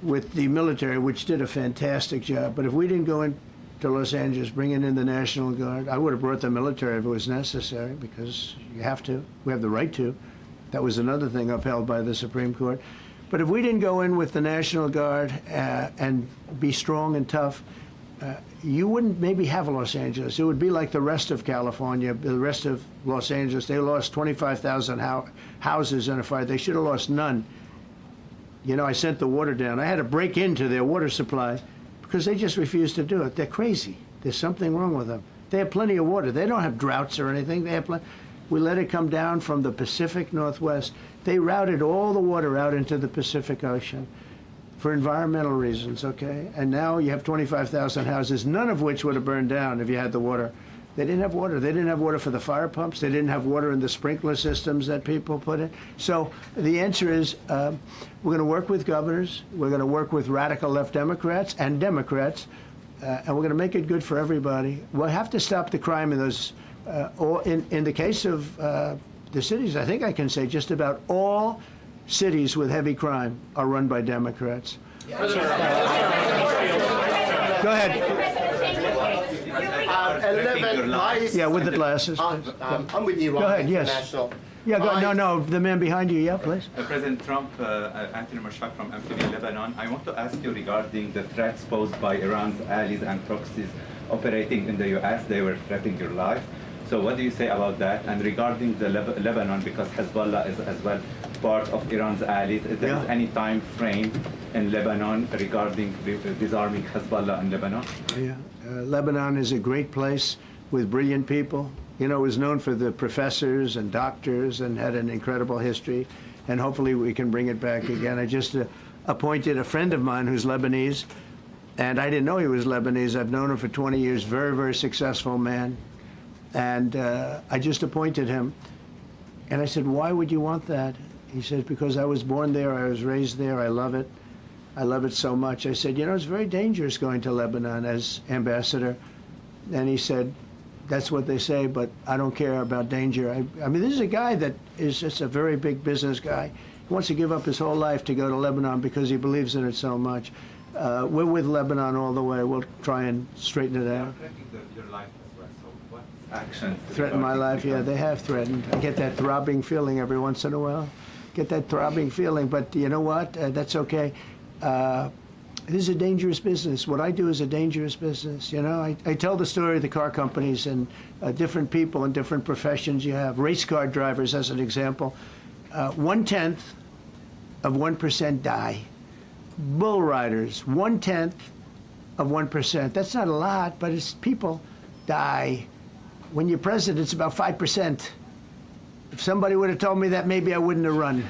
with the military, which did a fantastic job, but if we didn't go into Los Angeles bringing in the National Guard, I would have brought the military if it was necessary, because you have to. We have the right to. That was another thing upheld by the Supreme Court. But if we didn't go in with the National Guard and be strong and tough, you wouldn't maybe have Los Angeles. It would be like the rest of California, the rest of Los Angeles. They lost 25,000 houses in a fire. They should have lost none. You know, I sent the water down. I had to break into their water supply because they just refused to do it. They're crazy. There's something wrong with them. They have plenty of water. They don't have droughts or anything. They have plenty. We let it come down from the Pacific Northwest. They routed all the water out into the Pacific Ocean for environmental reasons, okay? And now you have 25,000 houses, none of which would have burned down if you had the water. They didn't have water. They didn't have water for the fire pumps. They didn't have water in the sprinkler systems that people put in. So the answer is we're going to work with governors. We're going to work with radical left Democrats and Democrats, and we're going to make it good for everybody. We'll have to stop the crime in those, in the case of the cities, I think I can say just about all cities with heavy crime are run by Democrats. Go ahead. 11 lies. Yeah, with the glasses. I'm with you. Go ahead, yes. International. Yeah, go, no, the man behind you, yeah, please. President Trump, Anthony Mashak from MTV Lebanon. I want to ask you regarding the threats posed by Iran's allies and proxies operating in the U.S. They were threatening your life. So what do you say about that? And regarding the Lebanon, because Hezbollah is as well part of Iran's allies, is there any time frame in Lebanon regarding disarming Hezbollah in Lebanon? Yeah, Lebanon is a great place with brilliant people. You know, it was known for the professors and doctors and had an incredible history, and hopefully we can bring it back again. I just appointed a friend of mine who's Lebanese, and I didn't know he was Lebanese. I've known him for 20 years, very, very successful man. And I just appointed him. And I said, why would you want that? He said, because I was born there, I was raised there, I love it. I love it so much. I said, you know, it's very dangerous going to Lebanon as ambassador. And he said, that's what they say, but I don't care about danger. I mean, this is a guy that is just a very big business guy. He wants to give up his whole life to go to Lebanon because he believes in it so much. We're with Lebanon all the way. We'll try and straighten it out. Your life as well. So what actions? Threaten my life? Yeah, they have threatened. I get that throbbing feeling every once in a while. Get that throbbing feeling, but you know what? That's okay. This is a dangerous business. What I do is a dangerous business. You know, I tell the story of the car companies and different people in different professions you have. Race car drivers, as an example. 1/10 of 1% die. Bull riders, 1/10 of 1%. That's not a lot, but it's people die. When you're president, it's about 5%. If somebody would have told me that, maybe I wouldn't have run.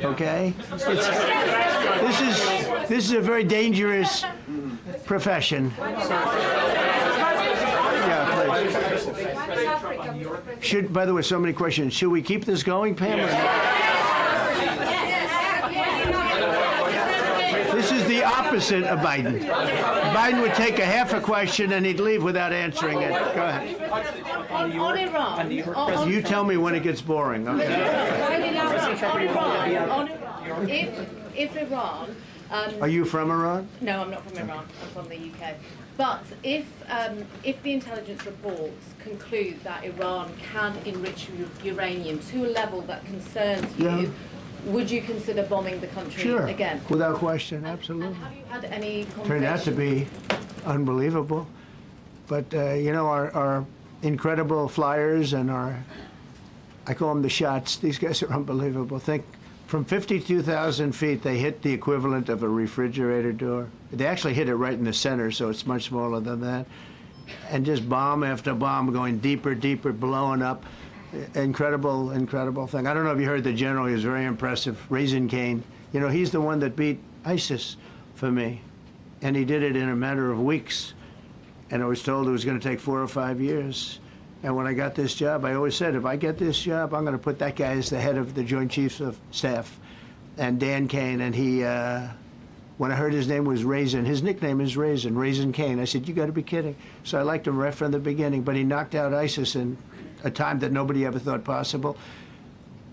Okay? This is a very dangerous profession. Should, by the way, so many questions. Should we keep this going, Pam? Or not? This is the opposite of Biden. Biden would take a half a question and he'd leave without answering it. Go ahead. On Iran. You tell me when it gets boring. Okay. If Iran. Are you from Iran? No, I'm not from Iran. I'm from the UK. But if the intelligence reports conclude that Iran can enrich uranium to a level that concerns you, would you consider bombing the country again? Without question, absolutely. And have you had any conversations? Turned out to be unbelievable. But, you know, our incredible flyers and I call them the shots, these guys are unbelievable. Think, from 52,000 feet, they hit the equivalent of a refrigerator door. They actually hit it right in the center, so it's much smaller than that. And just bomb after bomb going deeper, deeper, blowing up. Incredible, incredible thing. I don't know if you heard the general, he was very impressive. Raisin Cane. You know, he's the one that beat ISIS for me. And he did it in a matter of weeks. And I was told it was going to take 4 or 5 years. And when I got this job, I always said, if I get this job, I'm going to put that guy as the head of the Joint Chiefs of Staff. And Dan Kane, and he, when I heard his name was Raisin, his nickname is Raisin, Raisin Cane. I said, you got to be kidding. So I liked him right from the beginning, but he knocked out ISIS in a time that nobody ever thought possible.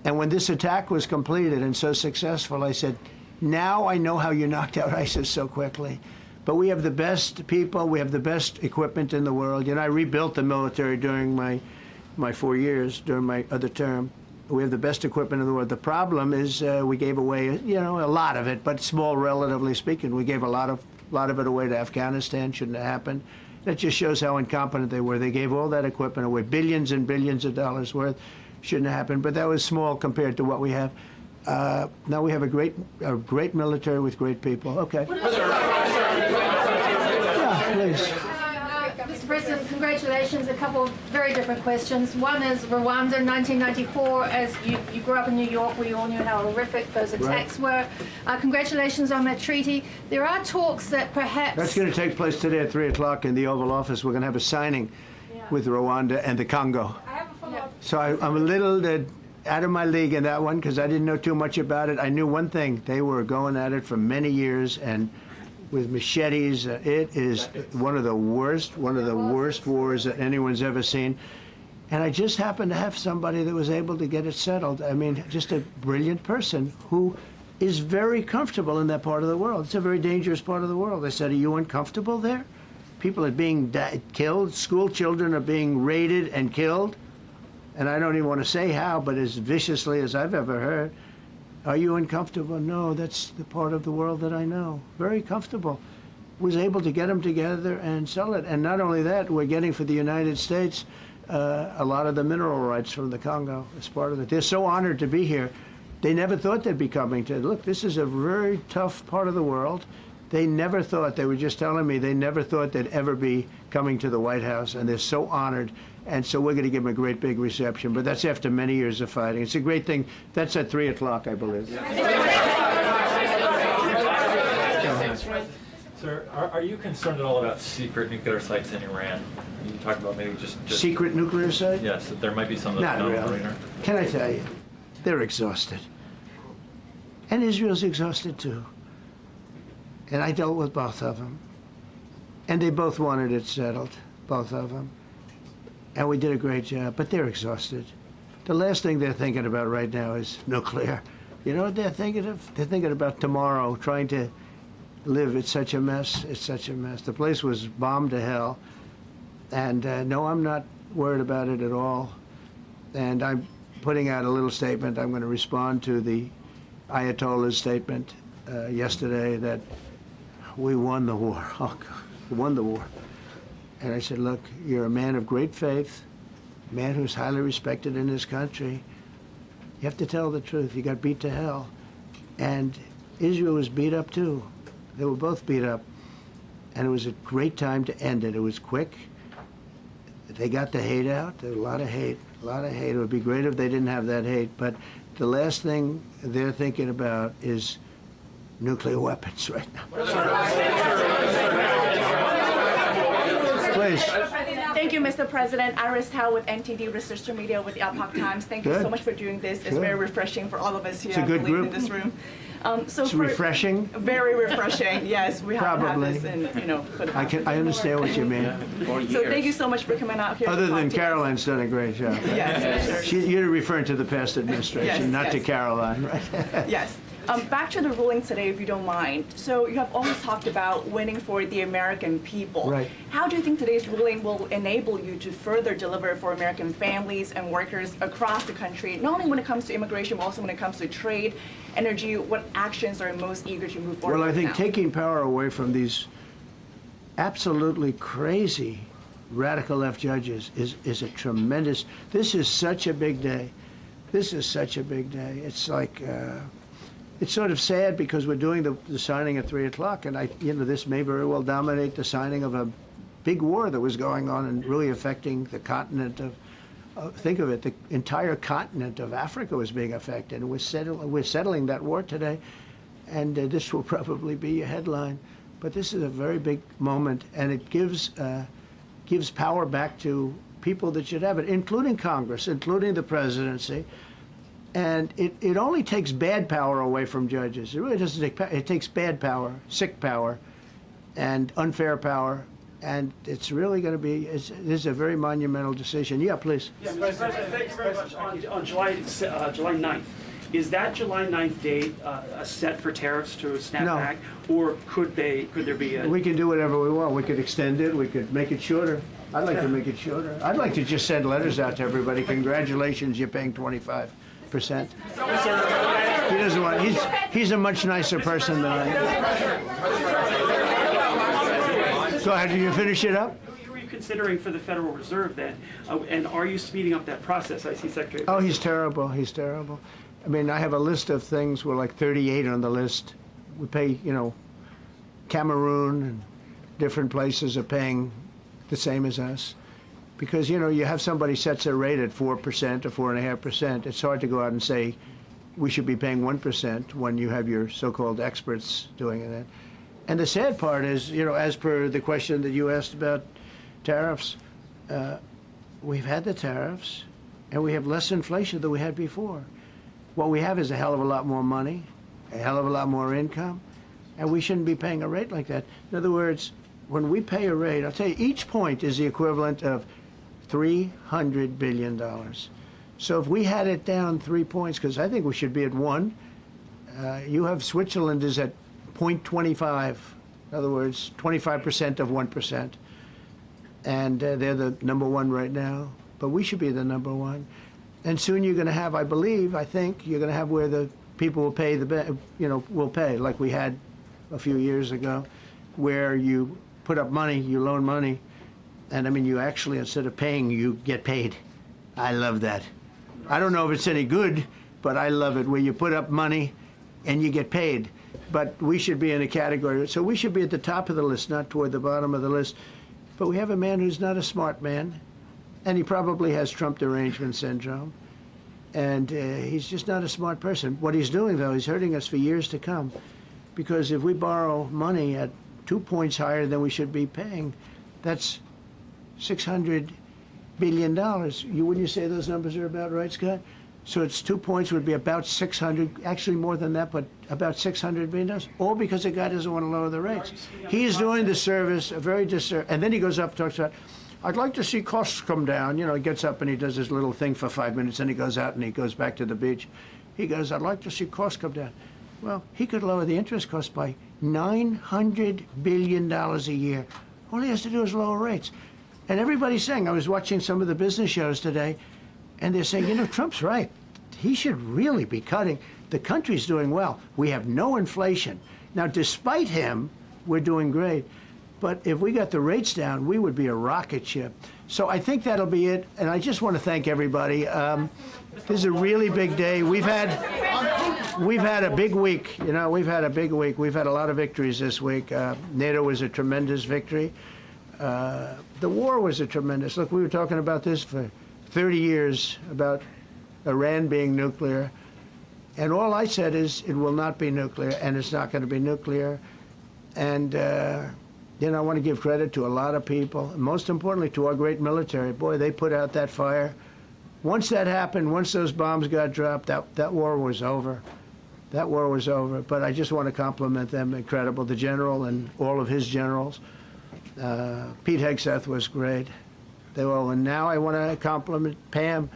And when this attack was completed and so successful, I said, now I know how you knocked out ISIS so quickly. But we have the best people, we have the best equipment in the world. You know, I rebuilt the military during my 4 years, during my other term. We have the best equipment in the world. The problem is we gave away, you know, a lot of it, but small, relatively speaking. We gave a lot of it away to Afghanistan. Shouldn't have happened. That just shows how incompetent they were. They gave all that equipment away, billions and billions of dollars worth. Shouldn't have happened, but that was small compared to what we have. Now we have a great military with great people. Okay. Yeah, please. Mr. President, congratulations. A couple of very different questions. One is Rwanda, 1994. As you grew up in New York, we all knew how horrific those attacks were. Congratulations on that treaty. There are talks that perhaps... That's going to take place today at 3 o'clock in the Oval Office. We're going to have a signing with Rwanda and the Congo. So I'm a little out of my league in that one because I didn't know too much about it. I knew one thing. They were going at it for many years and with machetes. It is one of the worst wars that anyone's ever seen. And I just happened to have somebody that was able to get it settled. I mean, just a brilliant person who is very comfortable in that part of the world. It's a very dangerous part of the world. I said, are you uncomfortable there? People are being killed. School children are being raided and killed. And I don't even want to say how, but as viciously as I've ever heard. Are you uncomfortable? No, that's the part of the world that I know. Very comfortable. Was able to get them together and sell it. And not only that, we're getting for the United States a lot of the mineral rights from the Congo as part of it. They're so honored to be here. They never thought they'd be coming to. Look, this is a very tough part of the world. They never thought, they were just telling me, they never thought they'd ever be coming to the White House, and they're so honored. And so we're going to give them a great big reception. But that's after many years of fighting. It's a great thing. That's at 3 o'clock, I believe. Sir, are you concerned at all about secret nuclear sites in Iran? You talked about maybe just secret nuclear sites? Yes, that there might be some that not really. Can I tell you? They're exhausted. And Israel's exhausted too. And I dealt with both of them. And they both wanted it settled, both of them. And we did a great job, but they're exhausted. The last thing they're thinking about right now is nuclear. You know what they're thinking of? They're thinking about tomorrow, trying to live. It's such a mess. It's such a mess. The place was bombed to hell. And no, I'm not worried about it at all. And I'm putting out a little statement. I'm going to respond to the Ayatollah's statement yesterday that we won the war. Oh, God, we won the war. And I said, look, you're a man of great faith, a man who's highly respected in this country. You have to tell the truth. You got beat to hell. And Israel was beat up too. They were both beat up. And it was a great time to end it. It was quick. They got the hate out. There was a lot of hate, a lot of hate. It would be great if they didn't have that hate. But the last thing they're thinking about is nuclear weapons right now. Please. Thank you, Mr. President. Iris Tao with NTD Research Media with the Epoch Times. Thank you so much for doing this. It's very refreshing for all of us here, It's a good group. in this room. It's refreshing. Very refreshing. Yes, we haven't had Probably. this in, for the past I understand what you mean. So thank you so much for coming out here. Other to than talk to us. Caroline's done a great job. Yes. You're referring to the past administration, Yes, not to yes. Caroline, right? Yes. Back to the ruling today, if you don't mind. So you have always talked about winning for the American people. Right. How do you think today's ruling will enable you to further deliver for American families and workers across the country, not only when it comes to immigration, but also when it comes to trade, energy? What actions are most eager to move forward Well, I with think now? taking power away from these absolutely crazy radical left judges is a tremendous, this is such a big day. This is such a big day. It's like, it's sort of sad because we're doing the signing at 3 o'clock, and this may very well dominate the signing of a big war that was going on and really affecting the continent of, think of it, the entire continent of Africa was being affected. And we're settling that war today, and this will probably be a headline. But this is a very big moment, and it gives power back to people that should have it, including Congress, including the presidency. And it only takes bad power away from judges. It really doesn't take power. It takes bad power, sick power, and unfair power. And it's really going to be, this is a very monumental decision. Yeah, please. Yes, President, thank you very much. On July 9th, is that July 9th date set for tariffs to snap No. back? Or could there be a... We can do whatever we want. We could extend it. We could make it shorter. I'd like to make it shorter. I'd like to just send letters out to everybody. Congratulations, you're paying 25%. He doesn't want. He's a much nicer person than I am. Go ahead. Did you finish it up? Who are you considering for the Federal Reserve then? And are you speeding up that process? I see Secretary. Oh, he's terrible. He's terrible. I mean, I have a list of things. We're like 38 on the list. We pay, Cameroon and different places are paying the same as us. Because, you have somebody sets a rate at 4% or 4.5%. It's hard to go out and say we should be paying 1% when you have your so-called experts doing that. And the sad part is, as per the question that you asked about tariffs, we've had the tariffs and we have less inflation than we had before. What we have is a hell of a lot more money, a hell of a lot more income, and we shouldn't be paying a rate like that. In other words, when we pay a rate, I'll tell you, each point is the equivalent of $300 billion. So if we had it down 3 points, because I think we should be at 1, you have Switzerland is at 0.25, in other words, 25% of 1%. And they're the #1 right now, but we should be the #1. And soon you're going to have, I think, you're going to have where the people will pay will pay, like we had a few years ago, where you put up money, you loan money, and I mean, you actually, instead of paying, you get paid. I love that. I don't know if it's any good, but I love it, where you put up money and you get paid. But we should be in a category, so we should be at the top of the list, not toward the bottom of the list. But we have a man who's not a smart man, and he probably has Trump derangement syndrome. And he's just not a smart person. What he's doing, though, he's hurting us for years to come. Because if we borrow money at 2 points higher than we should be paying, that's $600 billion. Wouldn't you say those numbers are about right, Scott? So it's 2 points would be about 600, actually more than that, but about $600 billion, all because the guy doesn't want to lower the rates. He is doing the service, a very disservice, and then he goes up and talks about, I'd like to see costs come down. He gets up and he does his little thing for 5 minutes, and he goes out and he goes back to the beach. He goes, I'd like to see costs come down. Well, he could lower the interest cost by $900 billion a year. All he has to do is lower rates. And everybody's saying, I was watching some of the business shows today, and they're saying, Trump's right. He should really be cutting. The country's doing well. We have no inflation. Now, despite him, we're doing great. But if we got the rates down, we would be a rocket ship. So I think that'll be it. And I just want to thank everybody. This is a really big day. We've had a big week. We've had a big week. We've had a lot of victories this week. NATO was a tremendous victory. The war was a tremendous. Look, we were talking about this for 30 years, about Iran being nuclear. And all I said is it will not be nuclear, and it's not going to be nuclear. And You know, I want to give credit to a lot of people, and most importantly to our great military. Boy, they put out that fire. Once that happened, once those bombs got dropped, that war was over. That war was over. But I just want to compliment them. Incredible. The general and all of his generals. Pete Hegseth was great. They all. And now I want to compliment Pam.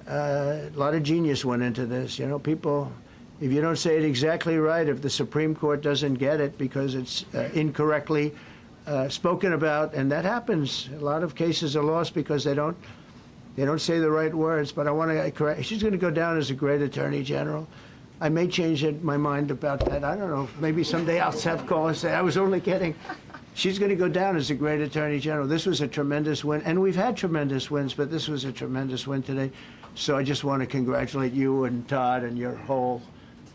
A lot of genius went into this. You know, people, if you don't say it exactly right, if the Supreme Court doesn't get it because it's incorrectly spoken about, and that happens. A lot of cases are lost because they don't say the right words. But I want to correct. She's going to go down as a great attorney general. I may change my mind about that. I don't know. Maybe someday I'll have call and say I was only kidding. She's going to go down as a great attorney general. This was a tremendous win, and we've had tremendous wins, but this was a tremendous win today. So I just want to congratulate you and Todd and your whole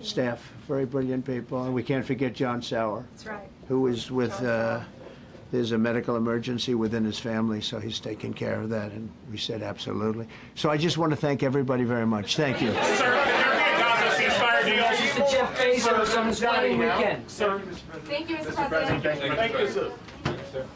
staff. Very brilliant people, and we can't forget John Sauer. That's right. Who is with. There's a medical emergency within his family, so he's taking care of that, and we said absolutely. So I just want to thank everybody very much. Thank you. Jeff Bezos on his wedding weekend. Thank you, Mr. President. Thank you, sir.